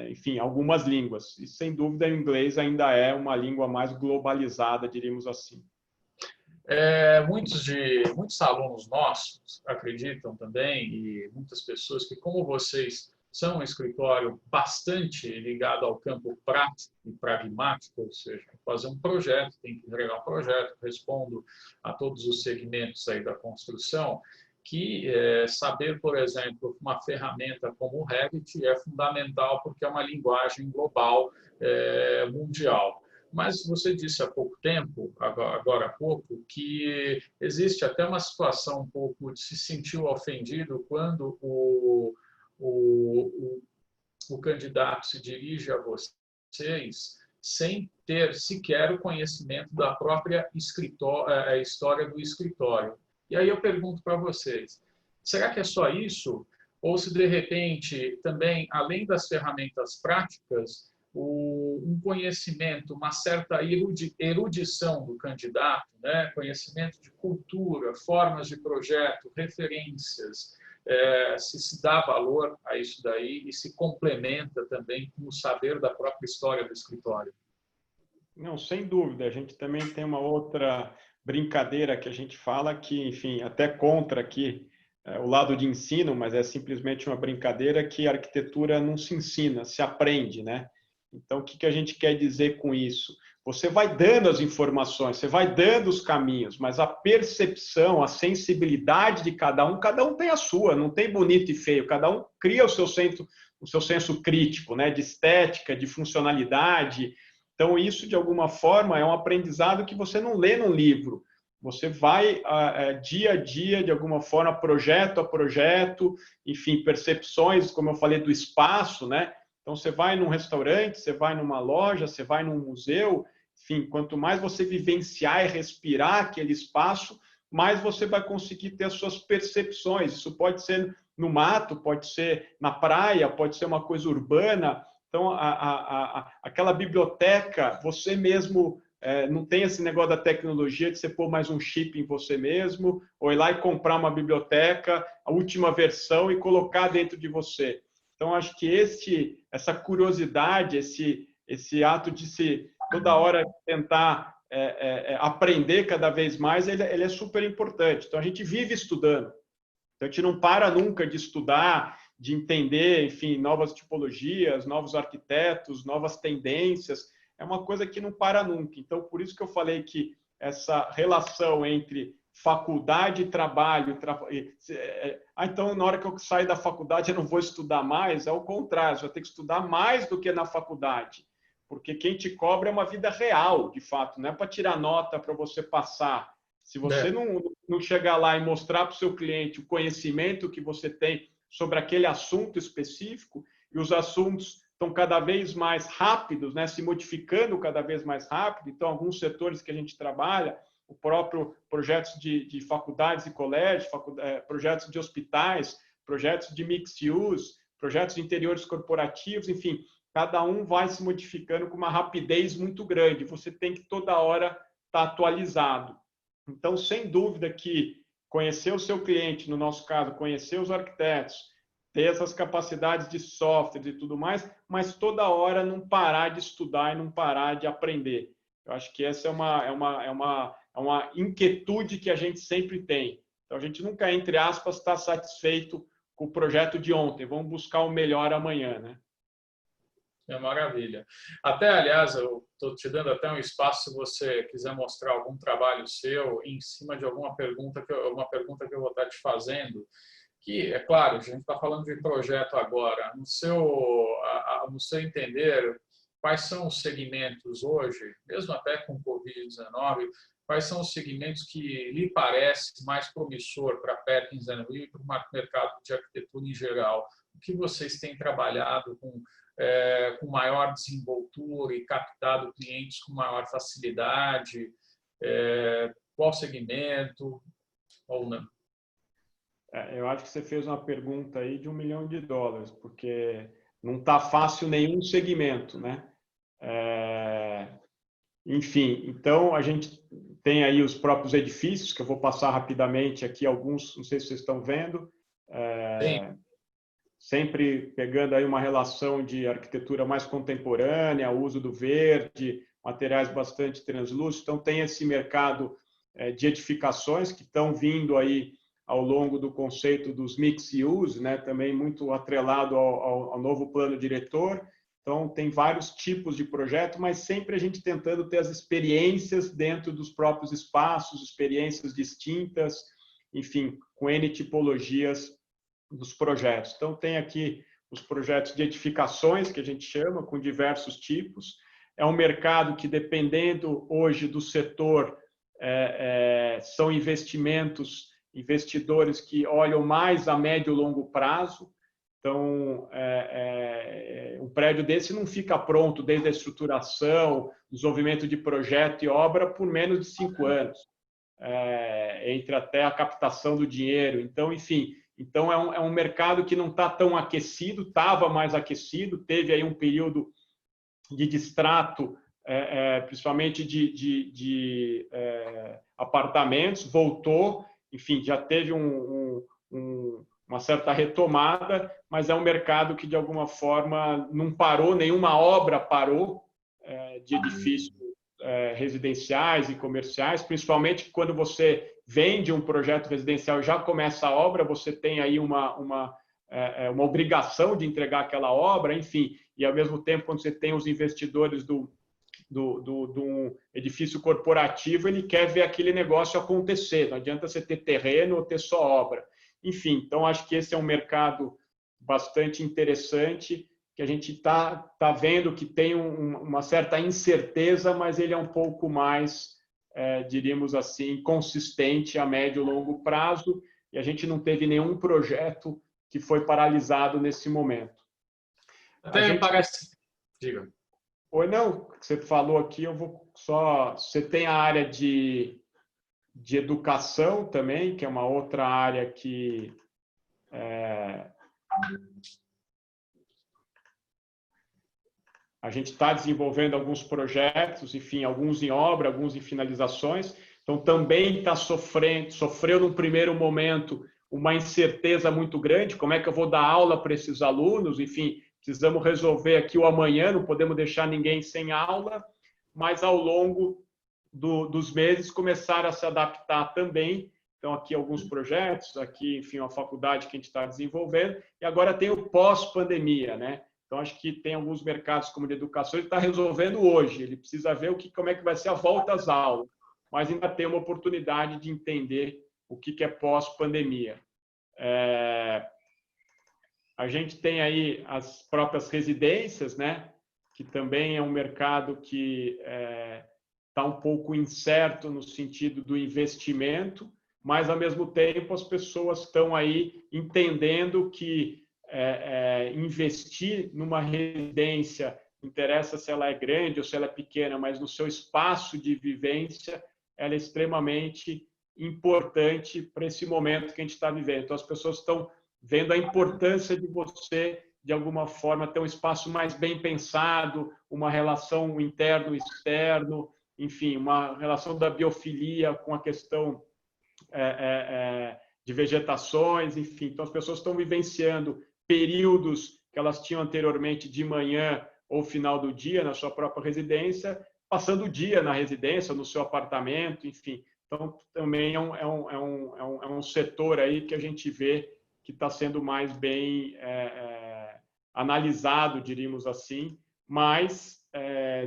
enfim, algumas línguas. E, sem dúvida, o inglês ainda é uma língua mais globalizada, diríamos assim. Muitos alunos nossos acreditam também, e muitas pessoas, que como vocês são um escritório bastante ligado ao campo prático e pragmático, ou seja, fazer um projeto, tem que entregar um projeto, respondo a todos os segmentos aí da construção, que saber, por exemplo, uma ferramenta como o Revit é fundamental porque é uma linguagem global, mundial. Mas você disse há pouco tempo, agora há pouco, que existe até uma situação um pouco de se sentir ofendido quando o candidato se dirige a vocês sem ter sequer o conhecimento da própria história do escritório. E aí eu pergunto para vocês, será que é só isso? Ou se, de repente, também, além das ferramentas práticas, um conhecimento, uma certa erudição do candidato, né? Conhecimento de cultura, formas de projeto, referências, se dá valor a isso daí e se complementa também com o saber da própria história do escritório? Não, sem dúvida. A gente também tem uma outra brincadeira que a gente fala que, enfim, até contra aqui o lado de ensino, mas é simplesmente uma brincadeira que a arquitetura não se ensina, se aprende, né? Então, o que a gente quer dizer com isso? Você vai dando as informações, você vai dando os caminhos, mas a percepção, a sensibilidade de cada um tem a sua, não tem bonito e feio, cada um cria o seu senso crítico, né? De estética, de funcionalidade. Então, isso, de alguma forma, é um aprendizado que você não lê num livro. Você vai, dia a dia, de alguma forma, projeto a projeto, enfim, percepções, como eu falei, do espaço, né? Então, você vai num restaurante, você vai numa loja, você vai num museu, enfim, quanto mais você vivenciar e respirar aquele espaço, mais você vai conseguir ter as suas percepções. Isso pode ser no mato, pode ser na praia, pode ser uma coisa urbana. Então, aquela biblioteca, você mesmo não tem esse negócio da tecnologia de você pôr mais um chip em você mesmo, ou ir lá e comprar uma biblioteca, a última versão, e colocar dentro de você. Então, acho que essa curiosidade, esse ato de se toda hora tentar aprender cada vez mais, ele é super importante. Então, a gente vive estudando. Então, a gente não para nunca de estudar, de entender, enfim, novas tipologias, novos arquitetos, novas tendências. É uma coisa que não para nunca. Então, por isso que eu falei que essa relação entre faculdade e trabalho... então, na hora que eu sair da faculdade, eu não vou estudar mais. É o contrário, você vai ter que estudar mais do que na faculdade. Porque quem te cobra é uma vida real, de fato. Não é para tirar nota para você passar. Se você não chegar lá e mostrar para o seu cliente o conhecimento que você tem sobre aquele assunto específico, e os assuntos estão cada vez mais rápidos, né, se modificando cada vez mais rápido. Então, alguns setores que a gente trabalha, o próprio projetos de faculdades e colégios, projetos de hospitais, projetos de mixed use, projetos de interiores corporativos, enfim, cada um vai se modificando com uma rapidez muito grande. Você tem que toda hora estar atualizado. Então, sem dúvida que conhecer o seu cliente, no nosso caso, conhecer os arquitetos, ter essas capacidades de software e tudo mais, mas toda hora não parar de estudar e não parar de aprender. Eu acho que essa é uma inquietude que a gente sempre tem. Então, a gente nunca, entre aspas, está satisfeito com o projeto de ontem. Vamos buscar o melhor amanhã, né? É maravilha. Até, aliás, eu estou te dando até um espaço se você quiser mostrar algum trabalho seu em cima de alguma pergunta que eu vou estar te fazendo. Que, é claro, a gente está falando de projeto agora. No seu entender, quais são os segmentos hoje, mesmo até com Covid-19, quais são os segmentos que lhe parece mais promissor para a Perkins & Will e para o mercado de arquitetura em geral? O que vocês têm trabalhado com maior desenvoltura e captado clientes com maior facilidade? Qual segmento ou não? Eu acho que você fez uma pergunta aí de $1 milhão, porque não está fácil nenhum segmento, né? Enfim, então a gente tem aí os próprios edifícios, que eu vou passar rapidamente aqui alguns, não sei se vocês estão vendo. Sempre pegando aí uma relação de arquitetura mais contemporânea, uso do verde, materiais bastante translúcidos. Então tem esse mercado de edificações que estão vindo aí ao longo do conceito dos mixed use, né? Também muito atrelado ao novo plano diretor. Então, tem vários tipos de projeto, mas sempre a gente tentando ter as experiências dentro dos próprios espaços, experiências distintas, enfim, com N tipologias dos projetos. Então, tem aqui os projetos de edificações, que a gente chama, com diversos tipos. É um mercado que, dependendo hoje do setor, são investidores que olham mais a médio e longo prazo. Então, um prédio desse não fica pronto desde a estruturação, desenvolvimento de projeto e obra por menos de 5 anos, entre até a captação do dinheiro. Então, enfim, então é um mercado que não está tão aquecido, estava mais aquecido, teve aí um período de distrato, principalmente de apartamentos, voltou, enfim, já teve uma certa retomada, mas é um mercado que, de alguma forma, não parou, nenhuma obra parou de edifícios residenciais e comerciais, principalmente quando você vende um projeto residencial e já começa a obra, você tem aí uma obrigação de entregar aquela obra, enfim, e ao mesmo tempo, quando você tem os investidores de um edifício corporativo, ele quer ver aquele negócio acontecer, não adianta você ter terreno ou ter só obra. Enfim, então acho que esse é um mercado bastante interessante, que a gente está vendo que tem uma certa incerteza, mas ele é um pouco mais, diríamos assim, consistente a médio e longo prazo, e a gente não teve nenhum projeto que foi paralisado nesse momento. Até parece... Diga. Ou não, você falou aqui, eu vou só... Você tem a área de educação também, que é uma outra área que a gente está desenvolvendo alguns projetos, enfim, alguns em obra, alguns em finalizações. Então, também sofreu num primeiro momento uma incerteza muito grande, como é que eu vou dar aula para esses alunos, enfim, precisamos resolver aqui o amanhã, não podemos deixar ninguém sem aula, mas ao longo dos meses começaram a se adaptar também. Então, aqui alguns projetos, aqui, enfim, uma faculdade que a gente está desenvolvendo, e agora tem o pós-pandemia, né? Então, acho que tem alguns mercados como de educação, ele está resolvendo hoje, ele precisa ver como é que vai ser a volta às aulas, mas ainda tem uma oportunidade de entender o que é pós-pandemia. A gente tem aí as próprias residências, né? Que também é um mercado que está um pouco incerto no sentido do investimento, mas, ao mesmo tempo, as pessoas estão aí entendendo que investir numa residência, não interessa se ela é grande ou se ela é pequena, mas no seu espaço de vivência ela é extremamente importante para esse momento que a gente está vivendo. Então, as pessoas estão vendo a importância de você, de alguma forma, ter um espaço mais bem pensado, uma relação interno-externo, enfim, uma relação da biofilia com a questão de vegetações, enfim. Então, as pessoas estão vivenciando períodos que elas tinham anteriormente de manhã ou final do dia na sua própria residência, passando o dia na residência, no seu apartamento, enfim. Então, também é um setor aí que a gente vê que está sendo mais bem analisado, diríamos assim, mas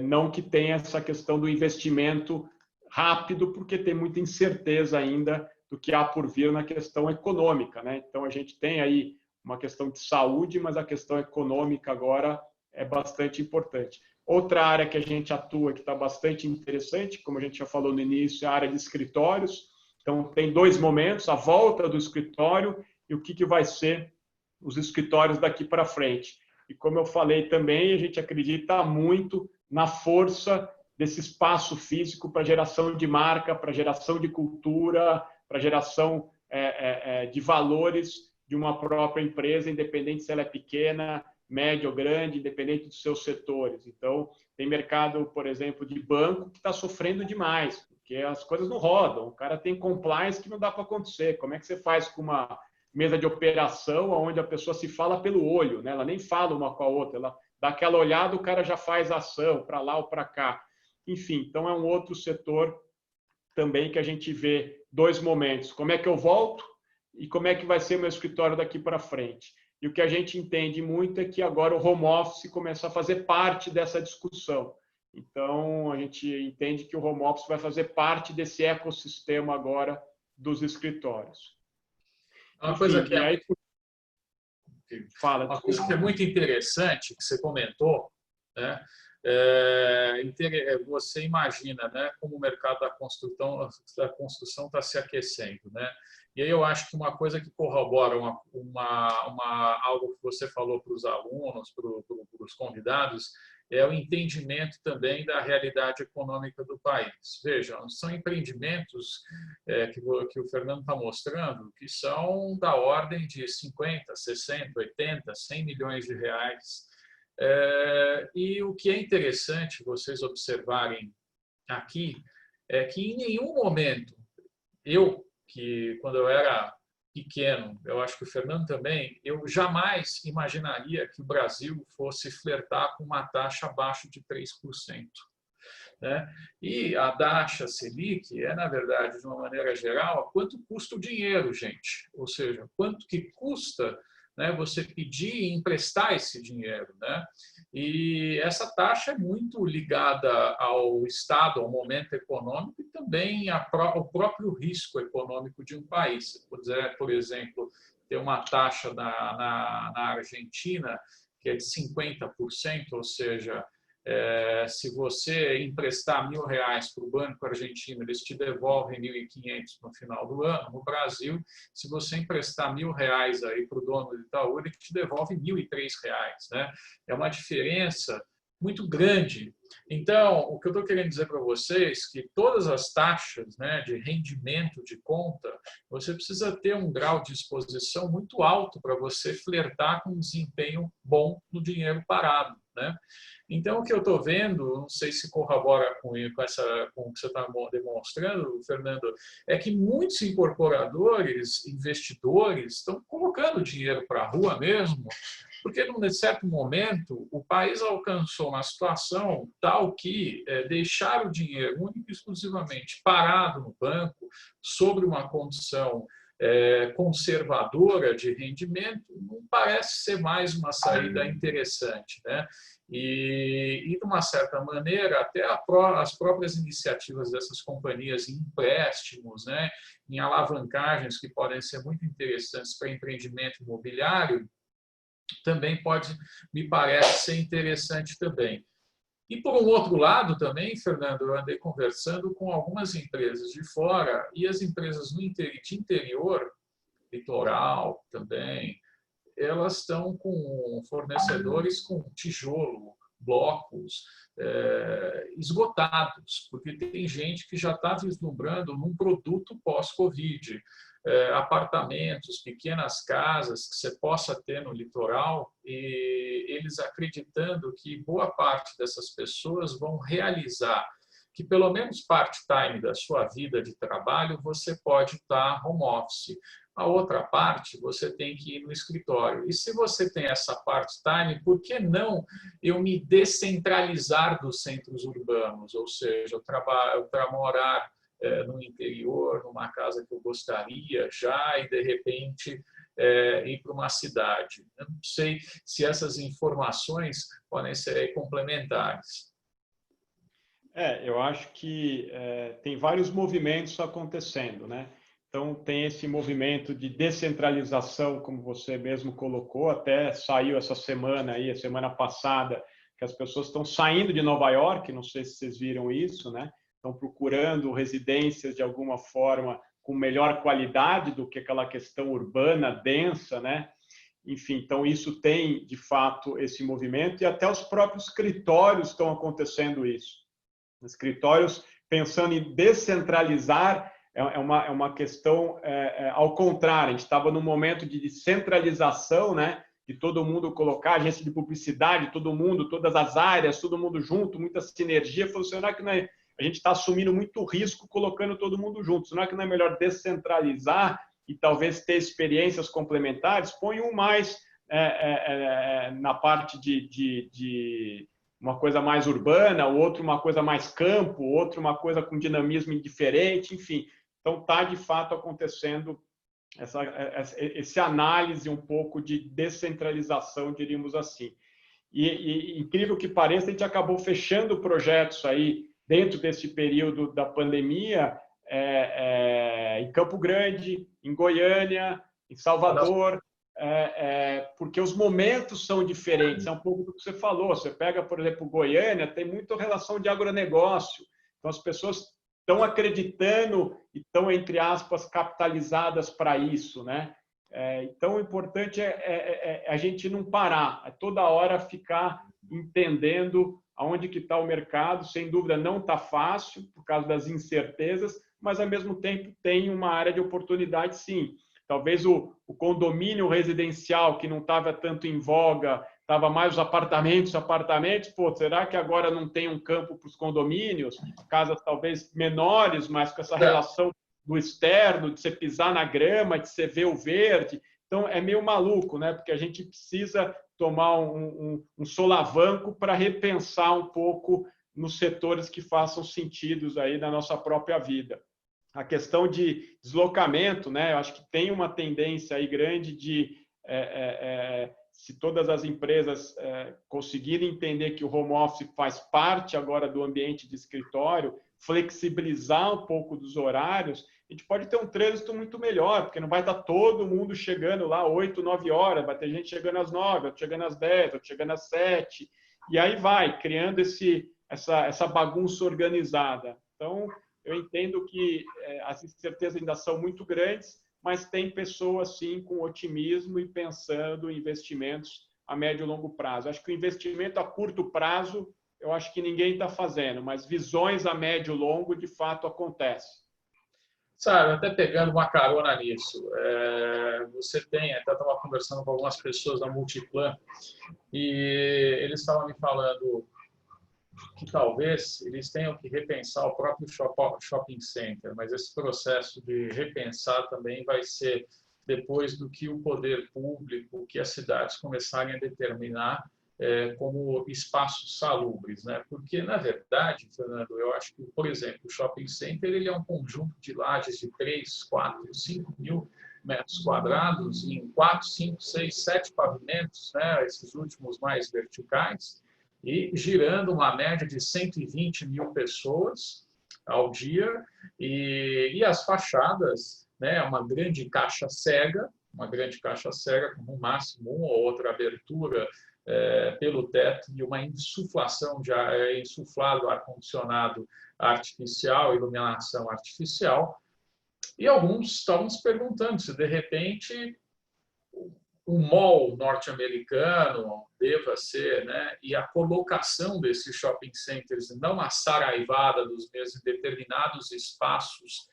não que tenha essa questão do investimento rápido, porque tem muita incerteza ainda do que há por vir na questão econômica, né? Então, a gente tem aí uma questão de saúde, mas a questão econômica agora é bastante importante. Outra área que a gente atua, que está bastante interessante, como a gente já falou no início, é a área de escritórios. Então, tem 2 momentos, a volta do escritório e o que vai ser os escritórios daqui para frente. E como eu falei também, a gente acredita muito na força desse espaço físico para geração de marca, para geração de cultura, para geração de valores de uma própria empresa, independente se ela é pequena, média ou grande, independente dos seus setores. Então, tem mercado, por exemplo, de banco que está sofrendo demais, porque as coisas não rodam. O cara tem compliance que não dá para acontecer. Como é que você faz com uma mesa de operação onde a pessoa se fala pelo olho, né? Ela nem fala uma com a outra, ela dá aquela olhada, o cara já faz a ação para lá ou para cá. Enfim, então é um outro setor também que a gente vê 2 momentos. Como é que eu volto e como é que vai ser meu escritório daqui para frente? E o que a gente entende muito é que agora o home office começa a fazer parte dessa discussão. Então, a gente entende que o home office vai fazer parte desse ecossistema agora dos escritórios. Uma coisa que aí... Uma coisa que é muito interessante, que você comentou, né? Você imagina, né, como o mercado da construção está se aquecendo, né? E aí eu acho que uma coisa que corrobora algo que você falou para os alunos, para os convidados, é o entendimento também da realidade econômica do país. Vejam, são empreendimentos que o Fernando está mostrando que são da ordem de 50, 60, 80, 100 milhões de reais. E o que é interessante vocês observarem aqui é que em nenhum momento que quando eu era pequeno, eu acho que o Fernando também, eu jamais imaginaria que o Brasil fosse flertar com uma taxa abaixo de 3%. Né? E a taxa Selic na verdade, de uma maneira geral, quanto custa o dinheiro, gente? Ou seja, quanto que custa, né, você pedir e emprestar esse dinheiro, né? E essa taxa é muito ligada ao Estado, ao momento econômico e também ao próprio risco econômico de um país. Por exemplo, ter uma taxa na Argentina que é de 50%, ou seja, se você emprestar R$1.000 para o Banco Argentino, eles te devolvem 1.500 no final do ano. No Brasil, se você emprestar R$1.000 aí para o dono do Itaú, ele te devolve R$1.003, né? É uma diferença muito grande. Então, o que eu estou querendo dizer para vocês é que todas as taxas, né, de rendimento de conta, você precisa ter um grau de exposição muito alto para você flertar com um desempenho bom no dinheiro parado, né? Então, o que eu estou vendo, não sei se corrobora com o que você está demonstrando, Fernando, é que muitos incorporadores, investidores, estão colocando dinheiro para a rua mesmo, porque, num certo momento, o país alcançou uma situação tal que deixar o dinheiro único e exclusivamente parado no banco, sobre uma condição conservadora de rendimento, não parece ser mais uma saída interessante, né? E, de uma certa maneira, até as próprias iniciativas dessas companhias em empréstimos, né, em alavancagens que podem ser muito interessantes para empreendimento imobiliário, também me parece ser interessante também. E, por um outro lado também, Fernando, eu andei conversando com algumas empresas de fora e as empresas de interior, litoral também, elas estão com fornecedores com tijolo, blocos esgotados, porque tem gente que já está vislumbrando num produto pós-Covid. Apartamentos, pequenas casas que você possa ter no litoral, e eles acreditando que boa parte dessas pessoas vão realizar que pelo menos part-time da sua vida de trabalho você pode estar home office. A outra parte você tem que ir no escritório. E se você tem essa part-time, por que não eu me descentralizar dos centros urbanos? Ou seja, eu morar no interior, numa casa que eu gostaria já, e de repente ir para uma cidade. Eu não sei se essas informações podem ser complementares. Eu acho que tem vários movimentos acontecendo, né? Então, tem esse movimento de descentralização, como você mesmo colocou, até saiu essa semana aí, a semana passada, que as pessoas estão saindo de Nova York, não sei se vocês viram isso, né? Estão procurando residências de alguma forma com melhor qualidade do que aquela questão urbana, densa, né? Enfim, então isso tem, de fato, esse movimento, e até os próprios escritórios estão acontecendo isso. Escritórios pensando em descentralizar é uma questão ao contrário. A gente estava num momento de descentralização, né? De todo mundo colocar agência de publicidade, todo mundo, todas as áreas, todo mundo junto, muita sinergia. Falou, será que não é, a gente está assumindo muito risco colocando todo mundo junto? Será que não é melhor descentralizar e talvez ter experiências complementares? Põe um mais na parte de uma coisa mais urbana, o outro uma coisa mais campo, o outro uma coisa com dinamismo diferente, enfim. Então, está, de fato, acontecendo essa análise um pouco de descentralização, diríamos assim. E incrível que pareça, a gente acabou fechando projetos aí dentro desse período da pandemia em Campo Grande, em Goiânia, em Salvador, porque os momentos são diferentes. É um pouco do que você falou. Você pega, por exemplo, Goiânia, tem muita relação de agronegócio. Então, as pessoas estão acreditando e estão, entre aspas, capitalizadas para isso, né? Então, o importante é a gente não parar, toda hora ficar entendendo aonde que está o mercado. Sem dúvida, não está fácil por causa das incertezas, mas, ao mesmo tempo, tem uma área de oportunidade, sim. Talvez o condomínio residencial, que não estava tanto em voga, estava mais os apartamentos. Pô, será que agora não tem um campo para os condomínios? Casas talvez menores, mas com essa relação do externo, de você pisar na grama, de você ver o verde. Então, é meio maluco, né? Porque a gente precisa tomar um solavanco para repensar um pouco nos setores que façam sentido aí na nossa própria vida. A questão de deslocamento, né? Eu acho que tem uma tendência aí grande de, se todas as empresas conseguirem entender que o home office faz parte agora do ambiente de escritório, flexibilizar um pouco dos horários, a gente pode ter um trânsito muito melhor, porque não vai estar todo mundo chegando lá 8, 9 horas, vai ter gente chegando às 9, outro chegando às 10, outro chegando às 7, e aí vai criando essa bagunça organizada. Então, eu entendo que as incertezas ainda são muito grandes, mas tem pessoas, sim, com otimismo e pensando em investimentos a médio e longo prazo. Acho que o investimento a curto prazo, eu acho que ninguém está fazendo, mas visões a médio e longo, de fato, acontecem. Sabe, até pegando uma carona nisso, você tem, até estava conversando com algumas pessoas da Multiplan, e eles estavam me falando que talvez eles tenham que repensar o próprio shopping center, mas esse processo de repensar também vai ser depois do que o poder público, que as cidades começarem a determinar como espaços salubres, né? Porque, na verdade, Fernando, eu acho que, por exemplo, o shopping center ele é um conjunto de lajes de 3, 4, 5 mil metros quadrados em 4, 5, 6, 7 pavimentos, né? Esses últimos mais verticais, e girando uma média de 120 mil pessoas ao dia, e as fachadas, né, uma grande caixa cega, com no máximo uma ou outra abertura pelo teto e uma insuflação de ar, insuflado ar-condicionado artificial, iluminação artificial. E alguns estavam se perguntando se, de repente, um mall norte-americano deva ser, né, e a colocação desses shopping centers, não a saraivada dos mesmos em determinados espaços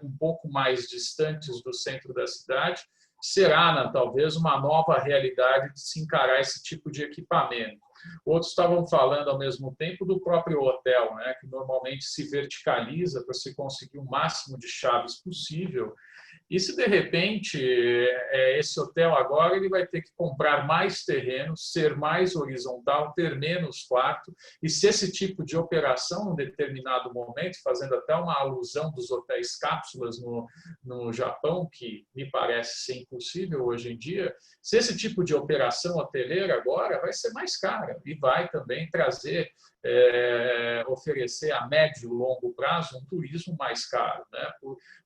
um pouco mais distantes do centro da cidade, será, né, talvez, uma nova realidade de se encarar esse tipo de equipamento. Outros estavam falando, ao mesmo tempo, do próprio hotel, né, que normalmente se verticaliza para se conseguir o máximo de chaves possível. E se, de repente, esse hotel agora ele vai ter que comprar mais terreno, ser mais horizontal, ter menos quarto, e se esse tipo de operação, em determinado momento, fazendo até uma alusão dos hotéis cápsulas no Japão, que me parece ser impossível hoje em dia, se esse tipo de operação hoteleira agora vai ser mais cara e vai também trazer, oferecer a médio e longo prazo um turismo mais caro, né?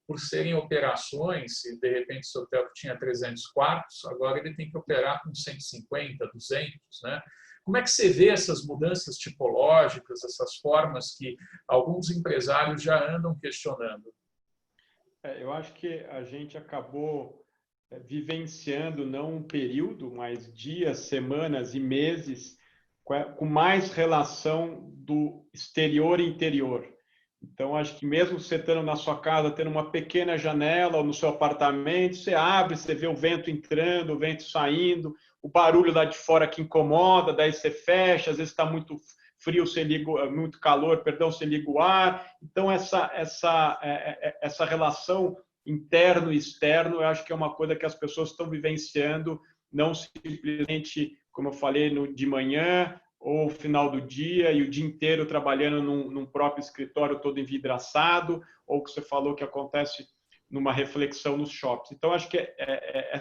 Por serem operações, se de repente esse hotel que tinha 300 quartos, agora ele tem que operar com 150, 200, né? Como é que você vê essas mudanças tipológicas, essas formas que alguns empresários já andam questionando? Eu acho que a gente acabou vivenciando não um período, mas dias, semanas e meses com mais relação do exterior e interior. Então, acho que mesmo você estando na sua casa, tendo uma pequena janela ou no seu apartamento, você abre, você vê o vento entrando, o vento saindo, o barulho lá de fora que incomoda, daí você fecha, às vezes está muito frio, você liga, muito calor, perdão, você liga o ar. Então, essa relação interno e externo, eu acho que é uma coisa que as pessoas estão vivenciando, não simplesmente, como eu falei, de manhã ou final do dia e o dia inteiro trabalhando num próprio escritório todo envidraçado, ou que você falou que acontece numa reflexão nos shoppings. Então, acho que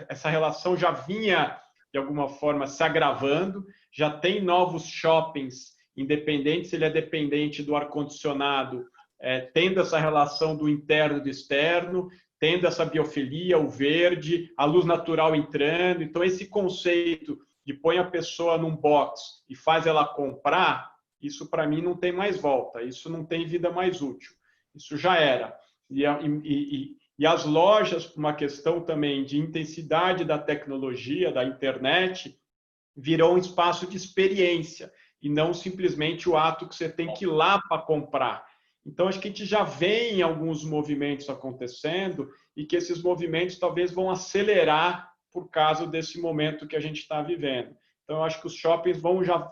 essa relação já vinha, de alguma forma, se agravando, já tem novos shoppings, independente se ele é dependente do ar-condicionado, tendo essa relação do interno e do externo, tendo essa biofilia, o verde, a luz natural entrando. Então, esse conceito de põe a pessoa num box e faz ela comprar, isso para mim não tem mais volta, isso não tem vida mais útil, isso já era. E as lojas, por uma questão também de intensidade da tecnologia, da internet, virou um espaço de experiência e não simplesmente o ato que você tem que ir lá para comprar. Então, acho que a gente já vê em alguns movimentos acontecendo e que esses movimentos talvez vão acelerar por causa desse momento que a gente está vivendo. Então, eu acho que os shoppings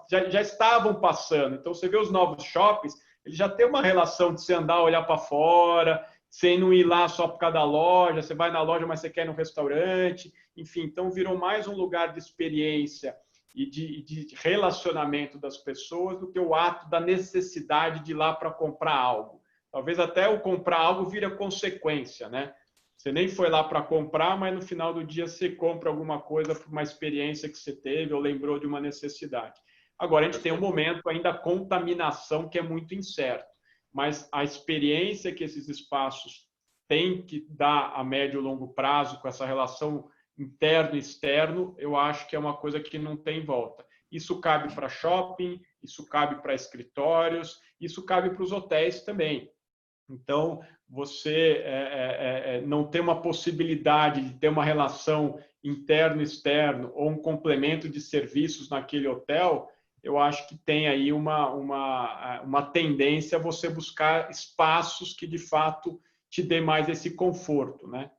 já estavam passando. Então, você vê os novos shoppings, eles já têm uma relação de você andar, olhar para fora, sem não ir lá só por causa da loja, você vai na loja, mas você quer ir no restaurante. Enfim, então virou mais um lugar de experiência e de relacionamento das pessoas do que o ato da necessidade de ir lá para comprar algo. Talvez até o comprar algo vira consequência, né? Você nem foi lá para comprar, mas no final do dia você compra alguma coisa por uma experiência que você teve ou lembrou de uma necessidade. Agora, a gente tem um momento ainda da contaminação que é muito incerto, mas a experiência que esses espaços têm que dar a médio e longo prazo com essa relação interno e externo, eu acho que é uma coisa que não tem volta. Isso cabe para shopping, isso cabe para escritórios, isso cabe para os hotéis também. Então, você não ter uma possibilidade de ter uma relação interno-externo ou um complemento de serviços naquele hotel, eu acho que tem aí uma tendência a você buscar espaços que, de fato, te dê mais esse conforto, né?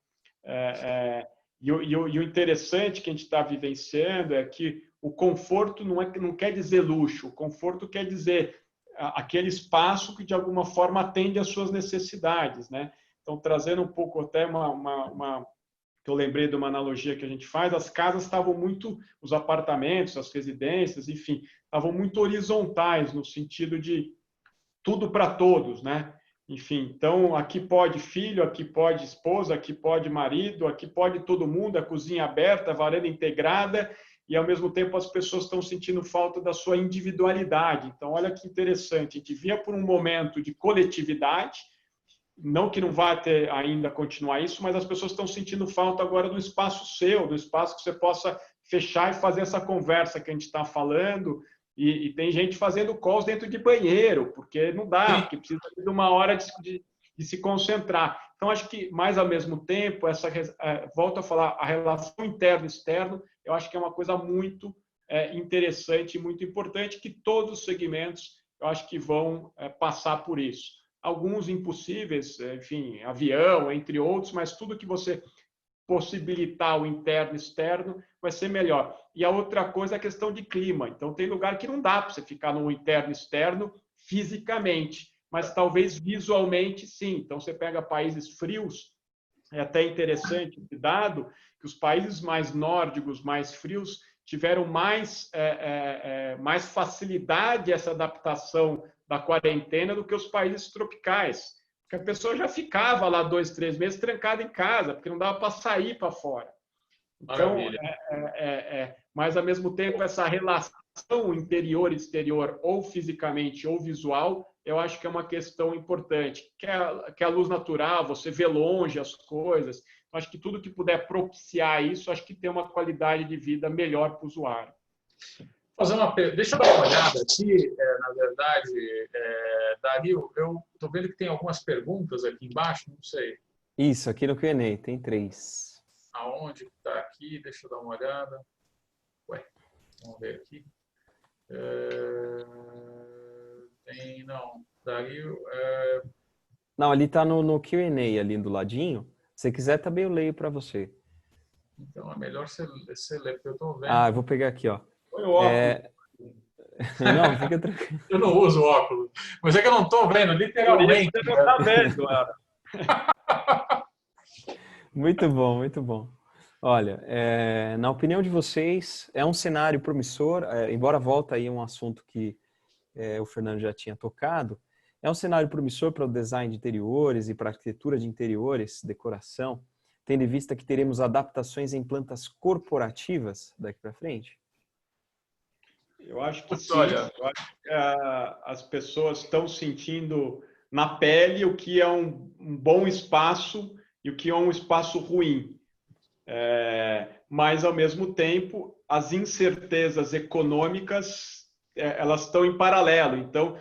E o interessante que a gente está vivenciando é que o conforto não quer dizer luxo, o conforto quer dizer aquele espaço que, de alguma forma, atende às suas necessidades, né? Então, trazendo um pouco até que eu lembrei de uma analogia que a gente faz, as casas estavam muito, os apartamentos, as residências, enfim, estavam muito horizontais, no sentido de tudo para todos, né? Enfim, então, aqui pode filho, aqui pode esposa, aqui pode marido, aqui pode todo mundo, a cozinha aberta, a varanda integrada, e, ao mesmo tempo, as pessoas estão sentindo falta da sua individualidade. Então, olha que interessante, a gente vinha por um momento de coletividade, não que não vá ter ainda continuar isso, mas as pessoas estão sentindo falta agora do espaço seu, do espaço que você possa fechar e fazer essa conversa que a gente está falando, e tem gente fazendo calls dentro de banheiro, porque não dá, porque precisa de uma hora de de se concentrar. Então, acho que, mais ao mesmo tempo, volto a falar, a relação interno-externo, eu acho que é uma coisa muito interessante e muito importante, que todos os segmentos, eu acho que vão passar por isso. Alguns impossíveis, enfim, avião, entre outros, mas tudo que você possibilitar o interno e externo vai ser melhor. E a outra coisa é a questão de clima. Então, tem lugar que não dá para você ficar no interno e externo fisicamente, mas talvez visualmente sim. Então, você pega países frios, é até interessante o dado que os países mais nórdicos, mais frios, tiveram mais facilidade essa adaptação da quarentena do que os países tropicais. Porque a pessoa já ficava lá 2, 3 meses trancada em casa, porque não dava para sair para fora. Então, mas ao mesmo tempo, essa relação interior-exterior, ou fisicamente ou visual, eu acho que é uma questão importante. Que é a luz natural, você vê longe as coisas. Eu acho que tudo que puder propiciar isso, acho que tem uma qualidade de vida melhor para o usuário. Deixa eu dar uma olhada aqui, na verdade, Dario, eu estou vendo que tem algumas perguntas aqui embaixo, não sei. Isso, aqui no Q&A, tem 3. Aonde está aqui? Deixa eu dar uma olhada. Ué, vamos ver aqui. Não, Dario... Não, ali está no Q&A, ali do ladinho. Se quiser, também eu leio para você. Então, é melhor você ler, porque eu estou vendo. Eu vou pegar aqui, ó. Põe o óculos. Não, fica tranquilo. Eu não uso óculos. Mas é que eu não estou vendo, literalmente. Você não está vendo, Ara. Muito bom, muito bom. Olha, na opinião de vocês, é um cenário promissor, embora volta aí um assunto que o Fernando já tinha tocado, é um cenário promissor para o design de interiores e para a arquitetura de interiores, decoração, tendo em vista que teremos adaptações em plantas corporativas daqui para frente? Eu acho que sim. Eu acho que as pessoas estão sentindo na pele o que é um bom espaço e o que é um espaço ruim. Mas, ao mesmo tempo, as incertezas econômicas elas estão em paralelo. Então,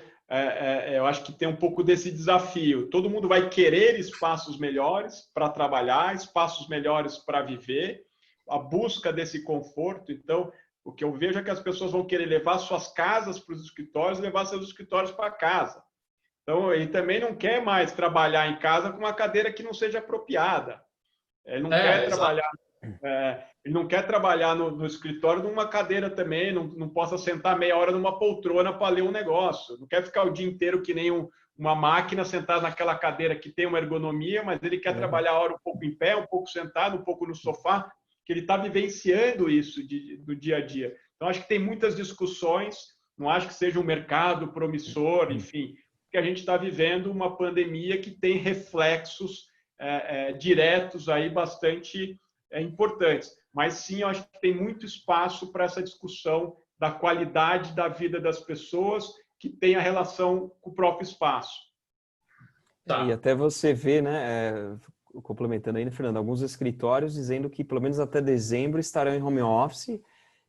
eu acho que tem um pouco desse desafio. Todo mundo vai querer espaços melhores para trabalhar, espaços melhores para viver, a busca desse conforto. Então, o que eu vejo é que as pessoas vão querer levar suas casas para os escritórios, levar seus escritórios para casa. Então, ele também não quer mais trabalhar em casa com uma cadeira que não seja apropriada. Ele não quer trabalhar. Ele não quer trabalhar no escritório numa cadeira também, não possa sentar meia hora numa poltrona para ler um negócio. Não quer ficar o dia inteiro que nem uma máquina sentada naquela cadeira que tem uma ergonomia, mas ele quer trabalhar a hora um pouco em pé, um pouco sentado, um pouco no sofá, que ele está vivenciando isso do dia a dia. Então, acho que tem muitas discussões, não acho que seja um mercado promissor, enfim, porque a gente está vivendo uma pandemia que tem reflexos diretos aí bastante importantes. Mas sim, eu acho que tem muito espaço para essa discussão da qualidade da vida das pessoas que tem a relação com o próprio espaço. E até você vê, né, complementando ainda, Fernando, alguns escritórios dizendo que pelo menos até dezembro estarão em home office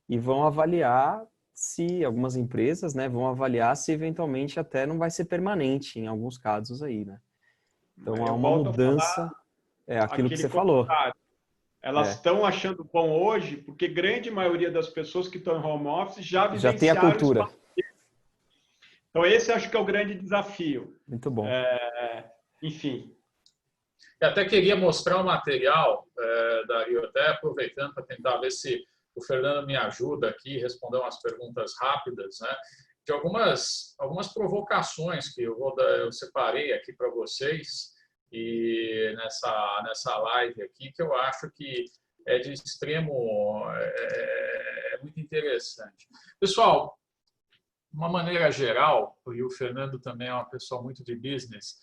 e vão avaliar se, algumas empresas, né, vão avaliar se eventualmente até não vai ser permanente em alguns casos aí, né? Então há uma mudança, aquilo que você falou. Elas estão achando bom hoje, porque grande maioria das pessoas que estão em home office já vivenciaram tem a cultura. Então, esse acho que é o grande desafio. Muito bom. Enfim. Eu até queria mostrar o material, Dario, até aproveitando para tentar ver se o Fernando me ajuda aqui, responder umas perguntas rápidas, né? De algumas provocações que eu separei aqui para vocês e nessa live aqui, que eu acho que é de extremo, muito interessante. Pessoal, de uma maneira geral, e o Fernando também é uma pessoa muito de business,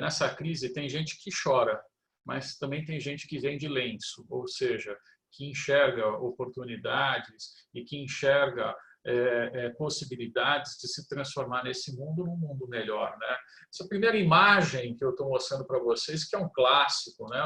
nessa crise tem gente que chora, mas também tem gente que vende lenço, ou seja, que enxerga oportunidades e que enxerga possibilidades de se transformar nesse mundo num mundo melhor, né? Essa primeira imagem que eu estou mostrando para vocês, que é um clássico, né?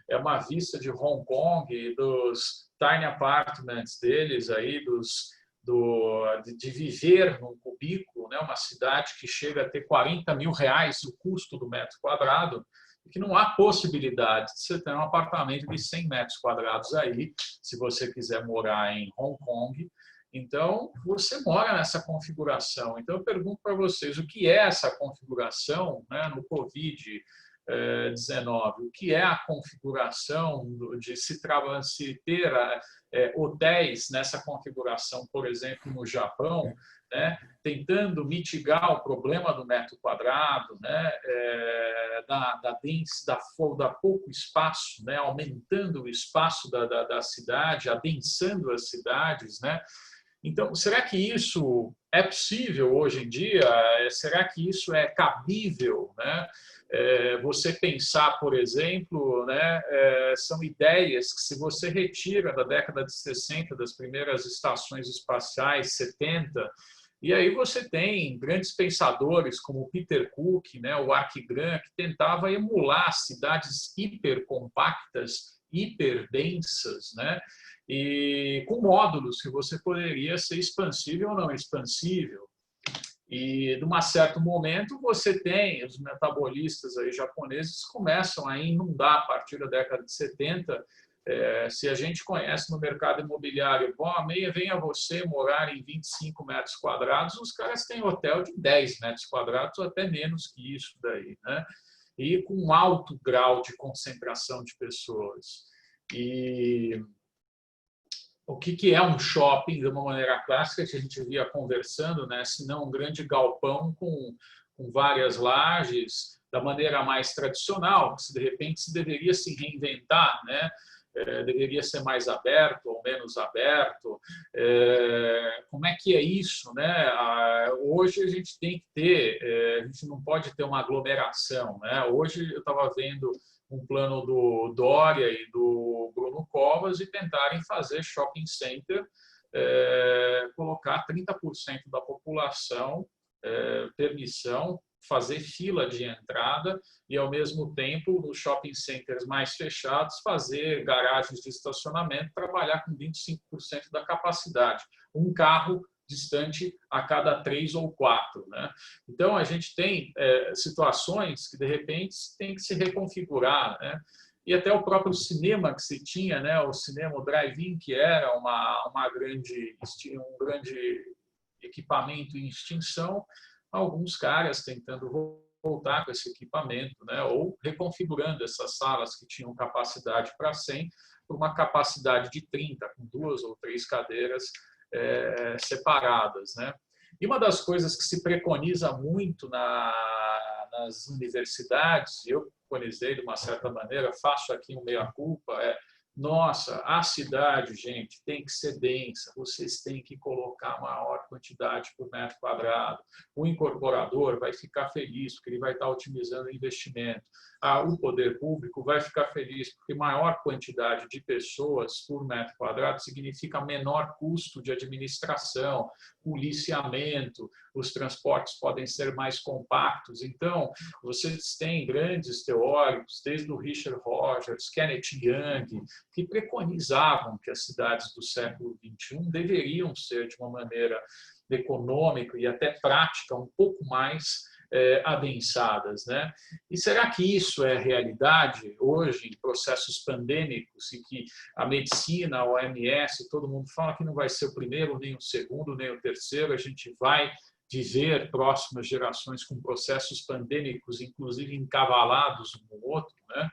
É uma vista de Hong Kong, dos tiny apartments deles aí, dos de viver num cubículo, né? Uma cidade que chega a ter R$40 mil o custo do metro quadrado, e que não há possibilidade de você ter um apartamento de 100 metros quadrados aí, se você quiser morar em Hong Kong. Então, você mora nessa configuração. Então, eu pergunto para vocês, o que é essa configuração, né, no Covid-19? O que é a configuração de se ter hotéis nessa configuração, por exemplo, no Japão, né, tentando mitigar o problema do metro quadrado, né, da pouco espaço, né, aumentando o espaço da cidade, adensando as cidades, né? Então, será que isso é possível hoje em dia? Será que isso é cabível, né? Você pensar, por exemplo, né, são ideias que, se você retira da década de 60, das primeiras estações espaciais, 70, e aí você tem grandes pensadores como Peter Cook, né, o Archigram, que tentava emular cidades hipercompactas, hiperdensas, né, e com módulos que você poderia ser expansível ou não expansível. E, de um certo momento, você tem os metabolistas aí japoneses começam a inundar a partir da década de 70. Se a gente conhece no mercado imobiliário, venha você morar em 25 metros quadrados, os caras têm hotel de 10 metros quadrados, ou até menos que isso daí, né? E com um alto grau de concentração de pessoas. E o que é um shopping, de uma maneira clássica, que a gente via conversando, né? Se não um grande galpão com várias lajes, da maneira mais tradicional, que de repente se deveria se reinventar, né? Deveria ser mais aberto ou menos aberto. Como é que é isso, né? Hoje a gente tem que ter, a gente não pode ter uma aglomeração, né? Hoje eu estava vendo um plano do Dória e do Bruno Covas e tentarem fazer shopping center, colocar 30% da população, permissão, fazer fila de entrada e, ao mesmo tempo, nos shopping centers mais fechados, fazer garagens de estacionamento, trabalhar com 25% da capacidade. Um carro distante a cada 3 ou 4. Né? Então, a gente tem situações que, de repente, tem que se reconfigurar. Né? E até o próprio cinema que se tinha, né? O cinema, o drive-in, que era um grande equipamento em extinção, alguns caras tentando voltar com esse equipamento, né? Ou reconfigurando essas salas que tinham capacidade para 100 por uma capacidade de 30, com 2 ou 3 cadeiras separadas, né? E uma das coisas que se preconiza muito nas universidades, eu preconizei de uma certa maneira, faço aqui um meia-culpa, nossa, a cidade, gente, tem que ser densa, vocês têm que colocar maior quantidade por metro quadrado. O incorporador vai ficar feliz, porque ele vai estar otimizando o investimento. O poder público vai ficar feliz, porque maior quantidade de pessoas por metro quadrado significa menor custo de administração, policiamento, os transportes podem ser mais compactos. Então, vocês têm grandes teóricos, desde o Richard Rogers, Kenneth Young, que preconizavam que as cidades do século XXI deveriam ser, de uma maneira econômica e até prática, um pouco mais adensadas, né? E será que isso é realidade hoje em processos pandêmicos e que a medicina, a OMS, todo mundo fala que não vai ser o primeiro, nem o segundo, nem o terceiro, a gente vai viver próximas gerações com processos pandêmicos, inclusive encavalados um no outro, né?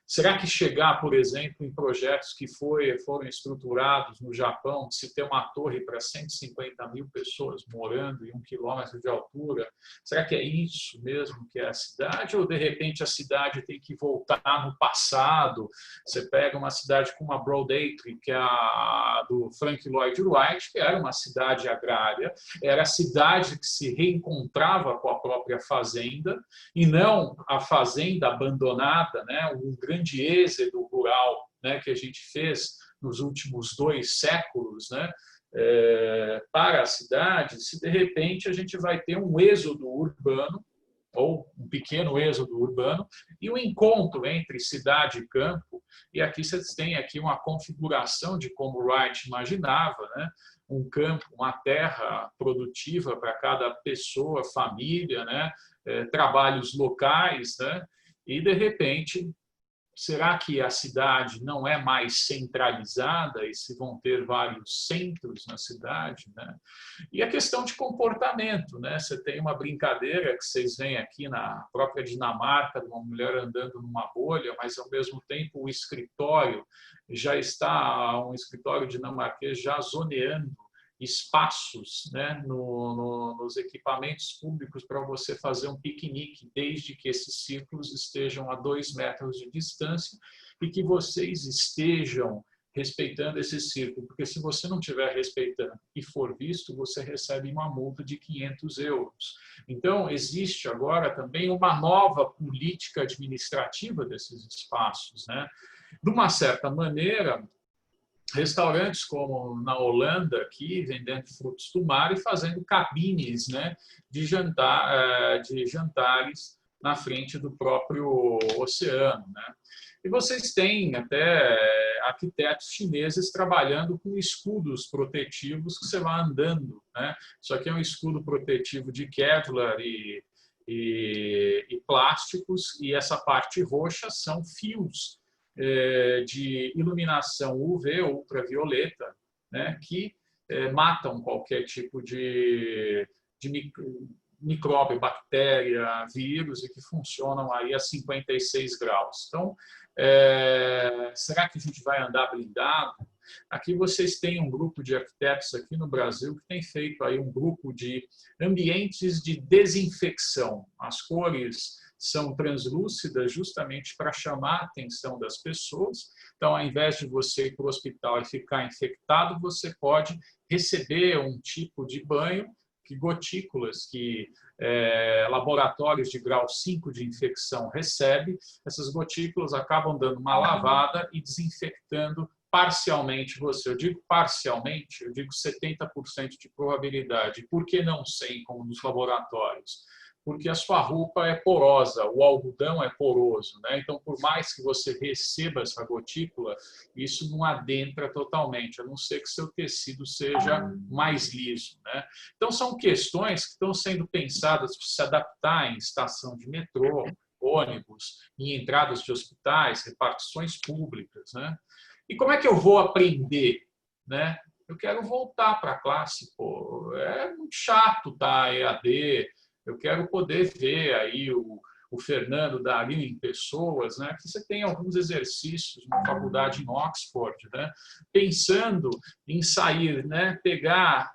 Será que chegar, por exemplo, em projetos que foram estruturados no Japão, se ter uma torre para 150 mil pessoas morando em 1 quilômetro de altura, será que é isso mesmo que é a cidade? Ou, de repente, a cidade tem que voltar no passado? Você pega uma cidade como a Broad Acre, que é a do Frank Lloyd Wright, que era uma cidade agrária, era a cidade que se reencontrava com a própria fazenda, e não a fazenda abandonada, né? Um grande êxodo rural, né, que a gente fez nos últimos 2 séculos, né, para a cidade. Se de repente a gente vai ter um êxodo urbano, ou um pequeno êxodo urbano, e um encontro entre cidade e campo, e aqui vocês têm aqui uma configuração de como Wright imaginava, né, um campo, uma terra produtiva para cada pessoa, família, né? Trabalhos locais, né? E, de repente, será que a cidade não é mais centralizada e se vão ter vários centros na cidade, né? E a questão de comportamento, né? Você tem uma brincadeira que vocês veem aqui na própria Dinamarca, de uma mulher andando numa bolha, mas ao mesmo tempo o escritório já está, um escritório dinamarquês já zoneando espaços, né, nos equipamentos públicos para você fazer um piquenique, desde que esses círculos estejam a 2 metros de distância e que vocês estejam respeitando esse círculo, porque se você não estiver respeitando e for visto, você recebe uma multa de 500 euros. Então, existe agora também uma nova política administrativa desses espaços, né? De uma certa maneira, restaurantes como na Holanda, aqui, vendendo frutos do mar e fazendo cabines, né, de jantares na frente do próprio oceano, né? E vocês têm até arquitetos chineses trabalhando com escudos protetivos que você vai andando, né? Isso aqui é um escudo protetivo de Kevlar e plásticos, e essa parte roxa são fios de iluminação UV, ultravioleta, né, que matam qualquer tipo de micróbio, bactéria, vírus, e que funcionam aí a 56 graus. Então, será que a gente vai andar blindado? Aqui vocês têm um grupo de arquitetos aqui no Brasil que tem feito aí um grupo de ambientes de desinfecção. As cores são translúcidas justamente para chamar a atenção das pessoas. Então, ao invés de você ir para o hospital e ficar infectado, você pode receber um tipo de banho, que gotículas que laboratórios de grau 5 de infecção recebem. Essas gotículas acabam dando uma lavada e desinfectando parcialmente você. Eu digo parcialmente, eu digo 70% de probabilidade. Por que não 100, como nos laboratórios? Porque a sua roupa é porosa, o algodão é poroso, né? Então, por mais que você receba essa gotícula, isso não adentra totalmente, a não ser que seu tecido seja mais liso, né? Então, são questões que estão sendo pensadas para se adaptar em estação de metrô, ônibus, em entradas de hospitais, repartições públicas, né? E como é que eu vou aprender, né? Eu quero voltar para a classe, pô. É muito chato, tá? EAD. Eu quero poder ver aí o Fernando Dario em pessoas, né? Que você tem alguns exercícios na faculdade em Oxford, né? Pensando em sair, né? Pegar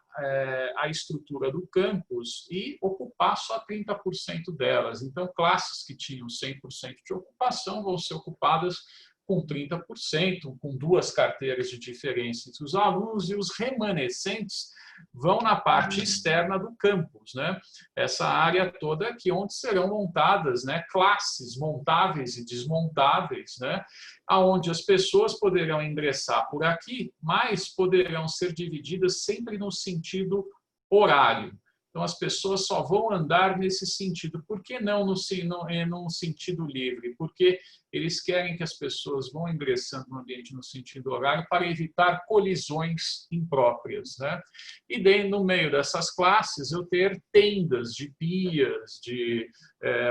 a estrutura do campus e ocupar só 30% delas. Então, classes que tinham 100% de ocupação vão ser ocupadas com 30%, com 2 carteiras de diferença entre os alunos, e os remanescentes vão na parte externa do campus, né? Essa área toda aqui onde serão montadas, né, classes montáveis e desmontáveis, né, aonde as pessoas poderão ingressar por aqui, mas poderão ser divididas sempre no sentido horário. Então, as pessoas só vão andar nesse sentido. Por que não num sentido livre? Porque eles querem que as pessoas vão ingressando no ambiente no sentido horário para evitar colisões impróprias, né? E no meio dessas classes eu ter tendas de pias, de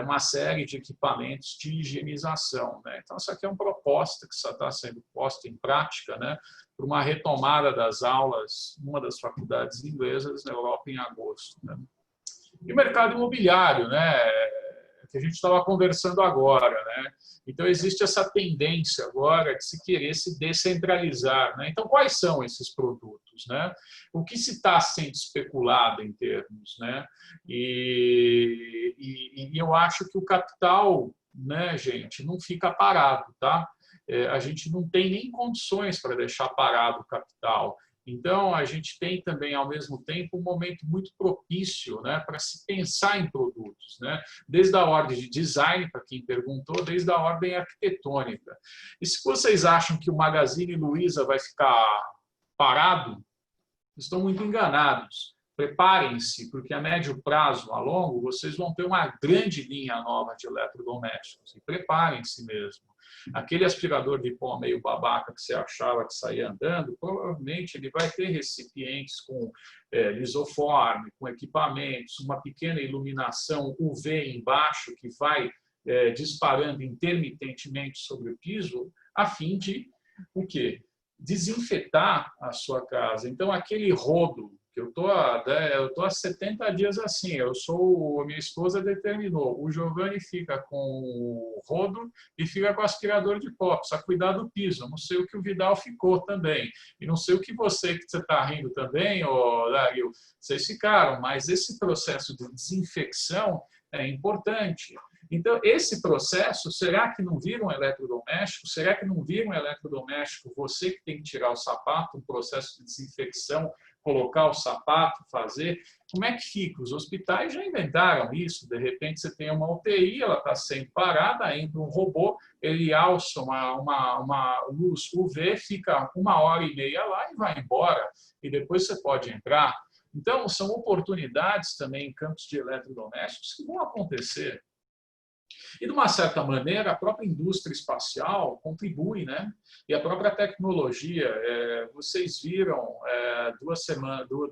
uma série de equipamentos de higienização, né? Então, essa aqui é uma proposta que está sendo posta em prática, né, para uma retomada das aulas numa das faculdades inglesas na Europa em agosto, né? E o mercado imobiliário, né, que a gente estava conversando agora, né? Então, existe essa tendência agora de se querer se descentralizar, né? Então, quais são esses produtos, né? O que se está sendo especulado em termos, né? E eu acho que o capital, né, gente, não fica parado, tá? A gente não tem nem condições para deixar parado o capital. Então, a gente tem também, ao mesmo tempo, um momento muito propício, né, para se pensar em produtos, né, desde a ordem de design, para quem perguntou, desde a ordem arquitetônica. E se vocês acham que o Magazine Luiza vai ficar parado, estão muito enganados. preparem-se, porque a médio prazo, a longo, vocês vão ter uma grande linha nova de eletrodomésticos. E preparem-se mesmo. Aquele aspirador de pó meio babaca que você achava que saía andando, provavelmente ele vai ter recipientes com lisoforme, com equipamentos, uma pequena iluminação UV embaixo que vai disparando intermitentemente sobre o piso, a fim de o quê? Desinfetar a sua casa. Então, aquele rodo, que eu tô há 70 dias assim, minha esposa determinou, o Giovanni fica com o rodo e fica com o aspirador de pó, precisa cuidar do piso. Eu não sei o que o Vidal ficou também, e não sei o que você está rindo também, Dario, vocês ficaram, mas esse processo de desinfecção é importante. Então, esse processo, será que não vira um eletrodoméstico? Será que não vira um eletrodoméstico você que tem que tirar o sapato, um processo de desinfecção, colocar o sapato, fazer? Como é que fica? Os hospitais já inventaram isso. De repente, você tem uma UTI, ela está sendo parada, entra um robô, ele alça uma luz UV, fica 1h30 lá e vai embora. E depois você pode entrar. Então, são oportunidades também em campos de eletrodomésticos que vão acontecer. E, de uma certa maneira, a própria indústria espacial contribui, né? E a própria tecnologia. Vocês viram,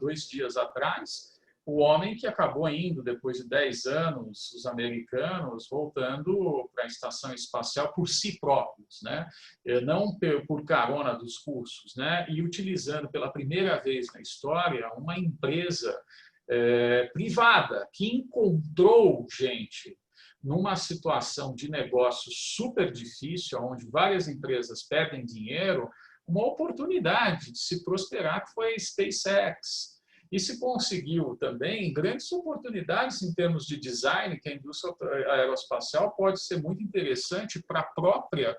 2 dias atrás, o homem que acabou indo, depois de 10 anos, os americanos, voltando para a estação espacial por si próprios, né? Não por carona dos russos, né? E utilizando pela primeira vez na história uma empresa privada que encontrou gente numa situação de negócio super difícil, onde várias empresas perdem dinheiro, uma oportunidade de se prosperar, que foi a SpaceX. E se conseguiu também grandes oportunidades em termos de design, que a indústria aeroespacial pode ser muito interessante para a própria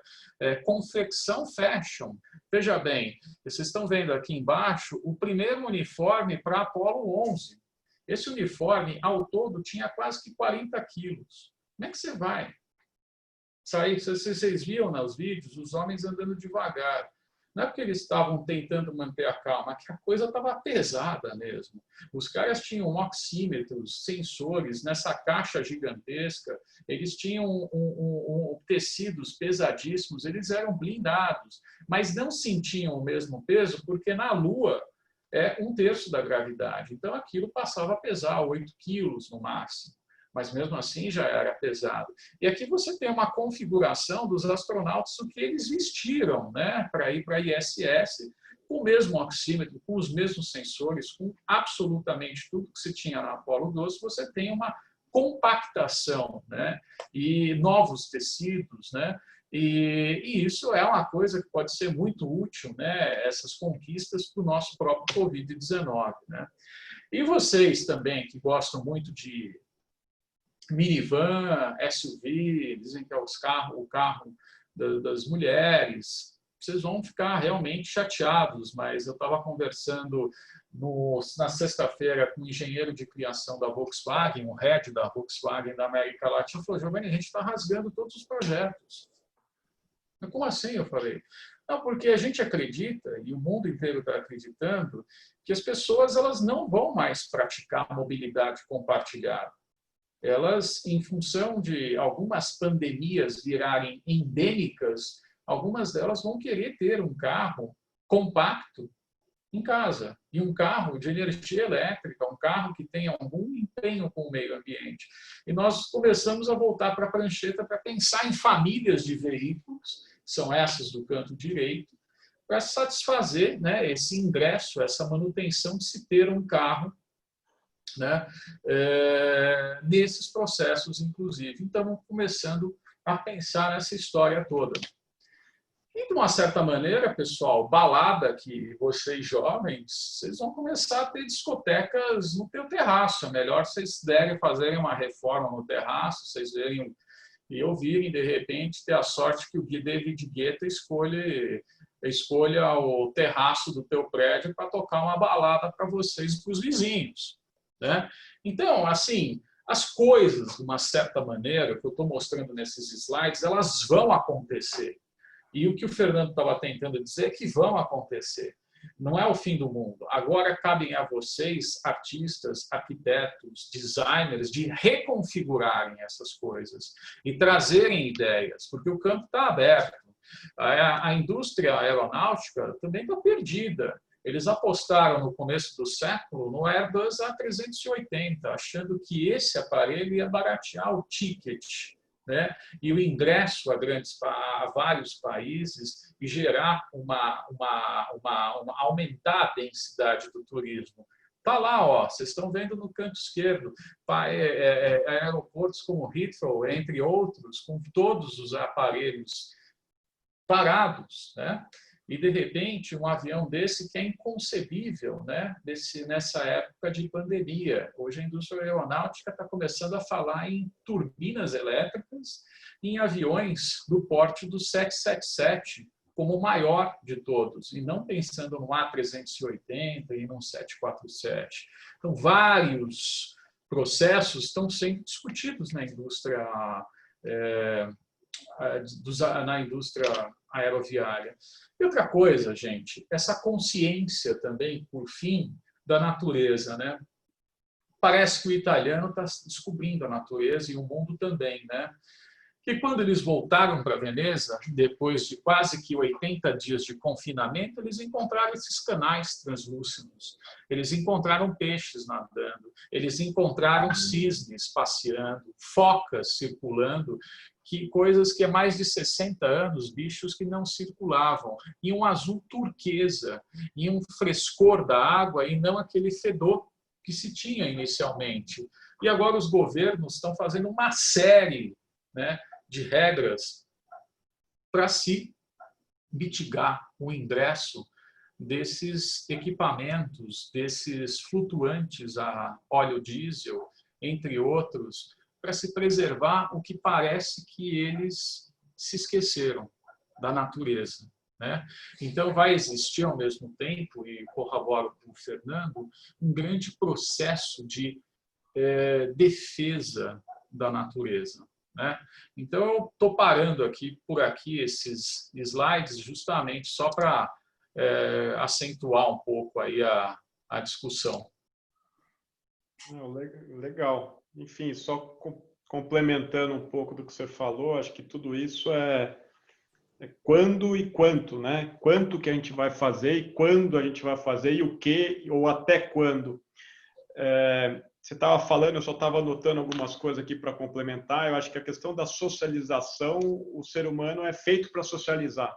confecção fashion. Veja bem, vocês estão vendo aqui embaixo o primeiro uniforme para Apollo 11. Esse uniforme, ao todo, tinha quase que 40 quilos. Como é que você vai sair? Vocês viam nos vídeos os homens andando devagar. Não é porque eles estavam tentando manter a calma, é que a coisa estava pesada mesmo. Os caras tinham oxímetros, sensores nessa caixa gigantesca, eles tinham tecidos pesadíssimos, eles eram blindados, mas não sentiam o mesmo peso porque na Lua é 1/3 da gravidade. Então aquilo passava a pesar 8 quilos no máximo. Mas mesmo assim já era pesado. E aqui você tem uma configuração dos astronautas, o que eles vestiram, né, para ir para a ISS, com o mesmo oxímetro, com os mesmos sensores, com absolutamente tudo que se tinha na Apollo 12, você tem uma compactação, né, e novos tecidos, né, e isso é uma coisa que pode ser muito útil, né, essas conquistas para o nosso próprio Covid-19. Né. E vocês também, que gostam muito de minivan, SUV, dizem que é o carro das mulheres, vocês vão ficar realmente chateados, mas eu estava conversando na sexta-feira com um engenheiro de criação da Volkswagen, o head da Volkswagen da América Latina, falou: Giovanni, a gente está rasgando todos os projetos. Mas como assim? Eu falei. Não, porque a gente acredita, e o mundo inteiro está acreditando, que as pessoas elas não vão mais praticar mobilidade compartilhada. Elas, em função de algumas pandemias virarem endêmicas, algumas delas vão querer ter um carro compacto em casa, e um carro de energia elétrica, um carro que tenha algum empenho com o meio ambiente. E nós começamos a voltar para a prancheta para pensar em famílias de veículos, são essas do canto direito, para satisfazer, né, esse ingresso, essa manutenção de se ter um carro, né, nesses processos, inclusive. Então, começando a pensar nessa história toda. E, de uma certa maneira, pessoal, balada que vocês jovens, vocês vão começar a ter discotecas no teu terraço. É melhor vocês fazerem uma reforma no terraço, vocês verem e ouvirem, de repente, ter a sorte que o David Guetta escolha o terraço do teu prédio para tocar uma balada para vocês e para os vizinhos. Né? Então, assim, as coisas, de uma certa maneira, que eu estou mostrando nesses slides, elas vão acontecer. E o que o Fernando estava tentando dizer é que vão acontecer. Não é o fim do mundo. Agora cabem a vocês, artistas, arquitetos, designers, de reconfigurarem essas coisas e trazerem ideias, porque o campo está aberto. A indústria aeronáutica também está perdida. Eles apostaram no começo do século no Airbus A380, achando que esse aparelho ia baratear o ticket, né? E o ingresso a vários países e gerar aumentar a densidade do turismo. Está lá, ó, vocês estão vendo no canto esquerdo, aeroportos como Heathrow, entre outros, com todos os aparelhos parados, né? E, de repente, um avião desse que é inconcebível, né? Nessa época de pandemia. Hoje a indústria aeronáutica está começando a falar em turbinas elétricas, em aviões do porte do 777, como o maior de todos, e não pensando no A380 e no 747. Então, vários processos estão sendo discutidos na indústria aeroviária. E outra coisa, gente, essa consciência também, por fim, da natureza, né? Parece que o italiano está descobrindo a natureza e o mundo também, né? E quando eles voltaram para Veneza, depois de quase que 80 dias de confinamento, eles encontraram esses canais translúcidos, eles encontraram peixes nadando, eles encontraram cisnes passeando, focas circulando, coisas que há mais de 60 anos, bichos que não circulavam, e um azul turquesa, e um frescor da água, e não aquele fedor que se tinha inicialmente. E agora os governos estão fazendo uma série, né, de regras para se mitigar o ingresso desses equipamentos, desses flutuantes a óleo diesel, entre outros, para se preservar o que parece que eles se esqueceram da natureza, né? Então, vai existir, ao mesmo tempo, e corroboro com o Fernando, um grande processo de defesa da natureza, né? Então, eu estou parando por aqui esses slides justamente só para acentuar um pouco aí a discussão. Legal. Enfim, só complementando um pouco do que você falou, acho que tudo isso é quando e quanto, né? Quanto que a gente vai fazer e quando a gente vai fazer e o que ou até quando. Você estava falando, eu só estava anotando algumas coisas aqui para complementar. Eu acho que a questão da socialização, o ser humano é feito para socializar.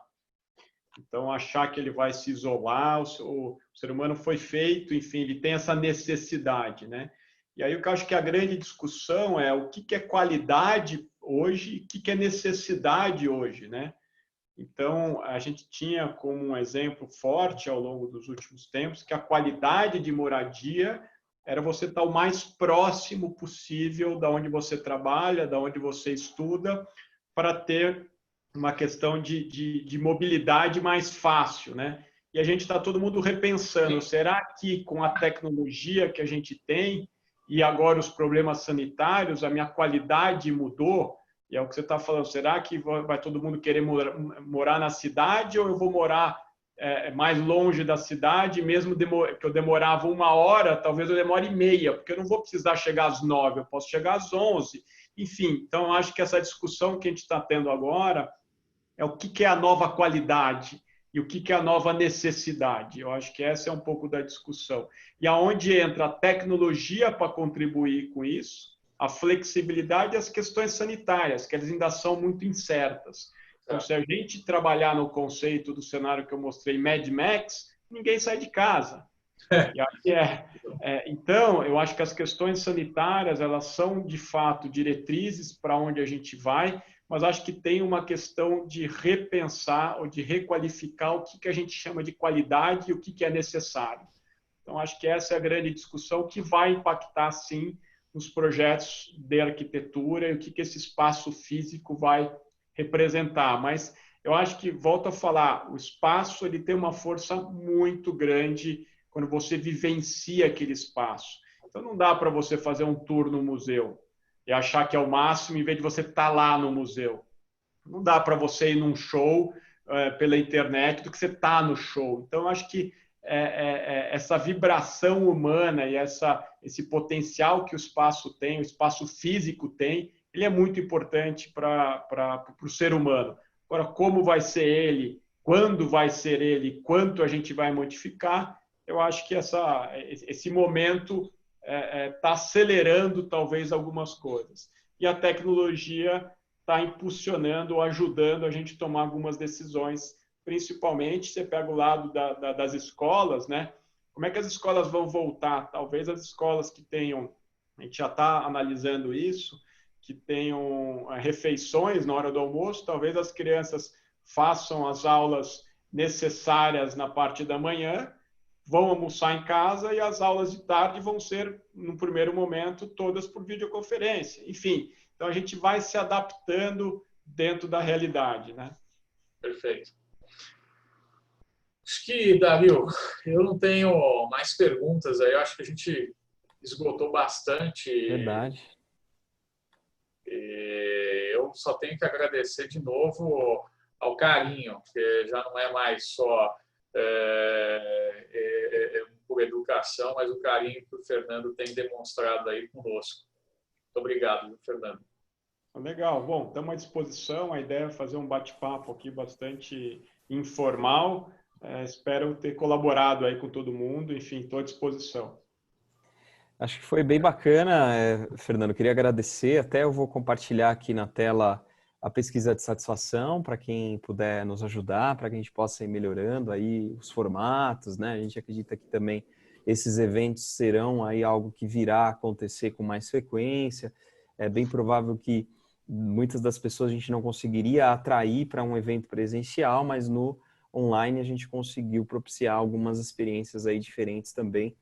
Então, achar que ele vai se isolar, o ser humano foi feito, enfim, ele tem essa necessidade, né? E aí, o que eu acho que a grande discussão é o que é qualidade hoje e o que é necessidade hoje, né? Então, a gente tinha como um exemplo forte ao longo dos últimos tempos que a qualidade de moradia era você estar o mais próximo possível da onde você trabalha, da onde você estuda, para ter uma questão de mobilidade mais fácil, né? E a gente está todo mundo repensando, será que com a tecnologia que a gente tem e agora os problemas sanitários, a minha qualidade mudou? E é o que você está falando, será que vai todo mundo querer morar na cidade ou eu vou morar mais longe da cidade, mesmo que eu demorava 1 hora, talvez eu demore meia, porque eu não vou precisar chegar às 9, eu posso chegar às 11. Enfim, então eu acho que essa discussão que a gente está tendo agora é o que é a nova qualidade e o que é a nova necessidade. Eu acho que essa é um pouco da discussão. E aonde entra a tecnologia para contribuir com isso, a flexibilidade e as questões sanitárias, que elas ainda são muito incertas. Então, se a gente trabalhar no conceito do cenário que eu mostrei, Mad Max, ninguém sai de casa. Então, eu acho que as questões sanitárias, elas são, de fato, diretrizes para onde a gente vai, mas acho que tem uma questão de repensar ou de requalificar o que a gente chama de qualidade e o que é necessário. Então, acho que essa é a grande discussão que vai impactar, sim, nos projetos de arquitetura e o que esse espaço físico vai representar. Mas eu acho que, volto a falar, o espaço ele tem uma força muito grande quando você vivencia aquele espaço. Então, não dá para você fazer um tour no museu e achar que é o máximo em vez de você estar lá no museu. Não dá para você ir num show pela internet do que você está no show. Então, eu acho que essa vibração humana e esse potencial que o espaço tem, o espaço físico tem, ele é muito importante para o ser humano. Agora, como vai ser ele, quando vai ser ele, quanto a gente vai modificar, eu acho que esse momento está acelerando talvez algumas coisas. E a tecnologia está impulsionando ou ajudando a gente a tomar algumas decisões, principalmente, você pega o lado das escolas, né? Como é que as escolas vão voltar? Talvez as escolas que tenham, a gente já está analisando isso, que tenham refeições na hora do almoço, talvez as crianças façam as aulas necessárias na parte da manhã, vão almoçar em casa e as aulas de tarde vão ser, no primeiro momento, todas por videoconferência. Enfim, então a gente vai se adaptando dentro da realidade, né? Perfeito. Acho que, Dario, eu não tenho mais perguntas aí. Eu acho que a gente esgotou bastante. Verdade. Eu só tenho que agradecer de novo ao carinho, que já não é mais só por educação, mas o carinho que o Fernando tem demonstrado aí conosco. Muito obrigado, Fernando. Legal. Bom, estamos à disposição. A ideia é fazer um bate-papo aqui bastante informal. Espero ter colaborado aí com todo mundo. Enfim, estou à disposição. Acho que foi bem bacana, Fernando. Queria agradecer. Até eu vou compartilhar aqui na tela a pesquisa de satisfação para quem puder nos ajudar, para que a gente possa ir melhorando aí os formatos, né? A gente acredita que também esses eventos serão aí algo que virá a acontecer com mais frequência. É bem provável que muitas das pessoas a gente não conseguiria atrair para um evento presencial, mas no online a gente conseguiu propiciar algumas experiências aí diferentes também,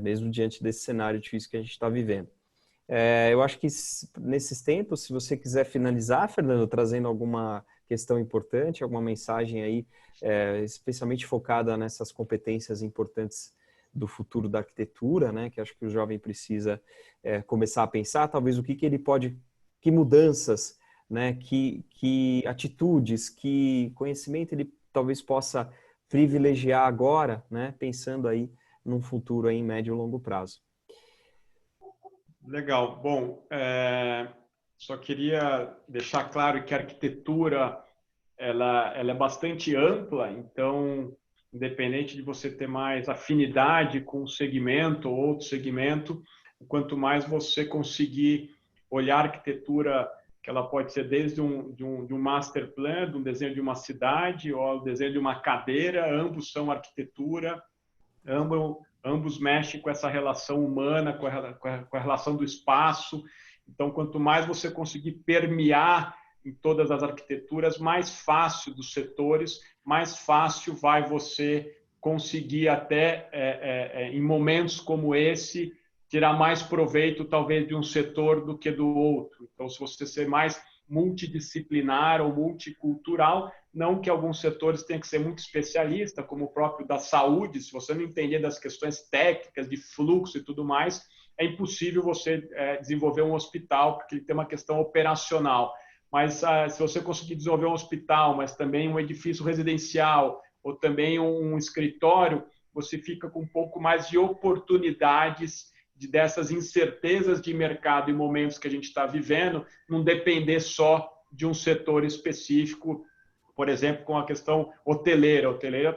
mesmo diante desse cenário difícil que a gente está vivendo. Eu acho que nesses tempos, se você quiser finalizar, Fernando, trazendo alguma questão importante, alguma mensagem aí, especialmente focada nessas competências importantes do futuro da arquitetura, né, que acho que o jovem precisa começar a pensar, talvez o que ele pode, que mudanças, né, que atitudes, que conhecimento ele talvez possa privilegiar agora, né, pensando aí num futuro aí em médio e longo prazo. Legal. Bom, só queria deixar claro que a arquitetura ela é bastante ampla, então, independente de você ter mais afinidade com um segmento ou outro segmento, quanto mais você conseguir olhar a arquitetura, que ela pode ser desde um master plan, de um desenho de uma cidade, ou o desenho de uma cadeira, ambos são arquitetura, ambos mexem com essa relação humana, com a relação do espaço. Então, quanto mais você conseguir permear em todas as arquiteturas, mais fácil dos setores, mais fácil vai você conseguir até, em momentos como esse, tirar mais proveito, talvez, de um setor do que do outro. Então, se você ser mais multidisciplinar ou multicultural, não que alguns setores tenham que ser muito especialista, como o próprio da saúde, se você não entender das questões técnicas, de fluxo e tudo mais, é impossível você desenvolver um hospital, porque ele tem uma questão operacional. Mas se você conseguir desenvolver um hospital, mas também um edifício residencial, ou também um escritório, você fica com um pouco mais de oportunidades dessas incertezas de mercado e momentos que a gente está vivendo, não depender só de um setor específico, por exemplo, com a questão hoteleira. A hoteleira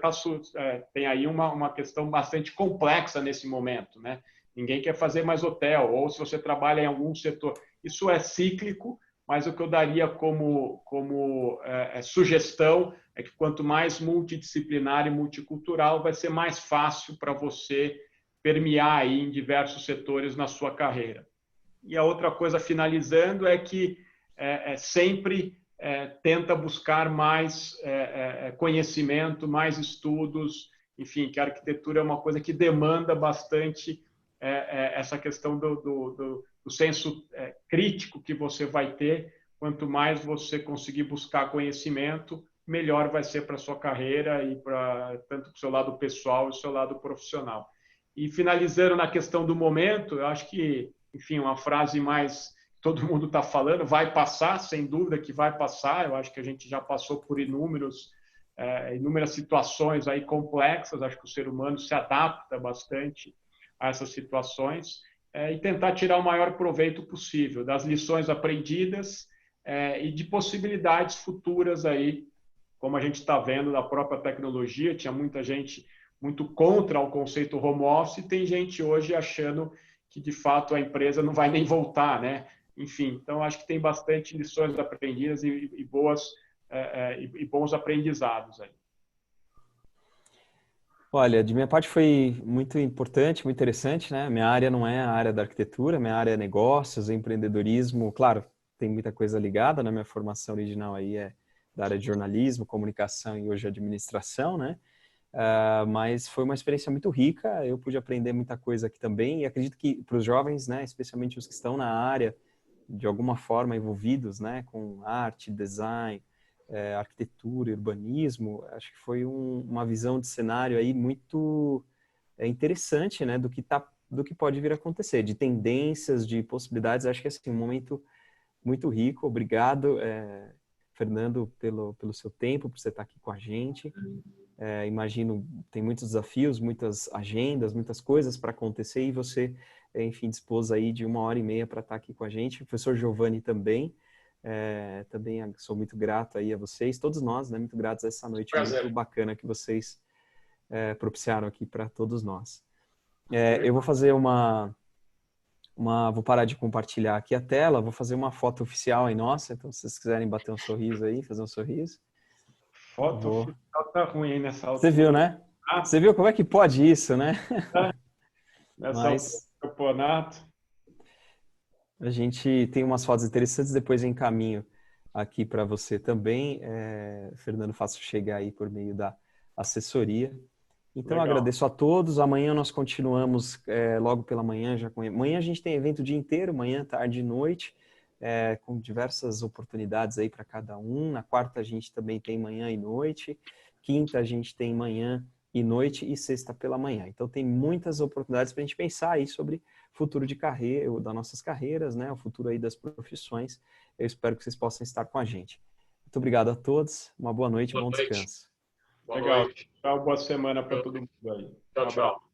tem aí uma questão bastante complexa nesse momento, né? Ninguém quer fazer mais hotel, ou se você trabalha em algum setor. Isso é cíclico, mas o que eu daria como sugestão é que quanto mais multidisciplinar e multicultural, vai ser mais fácil para você permear aí em diversos setores na sua carreira. E a outra coisa, finalizando, é que sempre tenta buscar mais conhecimento, mais estudos, enfim, que a arquitetura é uma coisa que demanda bastante essa questão do senso crítico que você vai ter. Quanto mais você conseguir buscar conhecimento, melhor vai ser para a sua carreira e tanto para o seu lado pessoal e o seu lado profissional. E finalizando na questão do momento, eu acho que, enfim, uma frase mais todo mundo está falando, vai passar, sem dúvida que vai passar. Eu acho que a gente já passou por inúmeros inúmeras situações aí complexas. Acho que o ser humano se adapta bastante a essas situações, e tentar tirar o maior proveito possível das lições aprendidas e de possibilidades futuras aí, como a gente está vendo na própria tecnologia. Tinha muita gente muito contra o conceito home office, e tem gente hoje achando que, de fato, a empresa não vai nem voltar, né? Enfim, então acho que tem bastante lições aprendidas e bons aprendizados aí. Olha, de minha parte foi muito importante, muito interessante, né? Minha área não é a área da arquitetura, minha área é negócios, empreendedorismo. Claro, tem muita coisa ligada, né? Minha formação original aí é da área de jornalismo, comunicação e hoje administração, né? Mas foi uma experiência muito rica, eu pude aprender muita coisa aqui também, e acredito que para os jovens, né, especialmente os que estão na área, de alguma forma envolvidos, né, com arte, design, arquitetura, urbanismo, acho que foi uma visão de cenário aí muito interessante, né, do que pode vir a acontecer, de tendências, de possibilidades. Acho que assim, um momento muito rico. Obrigado, Fernando, pelo seu tempo, por você estar aqui com a gente. Imagino, tem muitos desafios, muitas agendas, muitas coisas para acontecer, e você, enfim, dispôs aí de 1h30 para estar aqui com a gente. O professor Giovanni também, também sou muito grato aí a vocês, todos nós, né, muito gratos a essa noite muito bacana que vocês propiciaram aqui para todos nós. Eu vou fazer vou parar de compartilhar aqui a tela, vou fazer uma foto oficial aí nossa, então se vocês quiserem bater um sorriso aí, fazer um sorriso. Foto oficial tá ruim aí nessa altura. Você viu, né? Você viu como é que pode isso, né? Nessa altura do campeonato. A gente tem umas fotos interessantes, depois eu encaminho aqui para você também. Fernando, faço chegar aí por meio da assessoria. Então, agradeço a todos. Amanhã nós continuamos logo pela manhã. Amanhã a gente tem evento o dia inteiro, manhã, tarde e noite, com diversas oportunidades aí para cada um. Na quarta a gente também tem manhã e noite. Quinta a gente tem manhã e noite, e sexta pela manhã. Então tem muitas oportunidades para a gente pensar aí sobre futuro de carreira, das nossas carreiras, né? O futuro aí das profissões. Eu espero que vocês possam estar com a gente. Muito obrigado a todos. Uma boa noite e bom descanso. Legal. Boa semana para todo mundo aí. Tchau, tchau.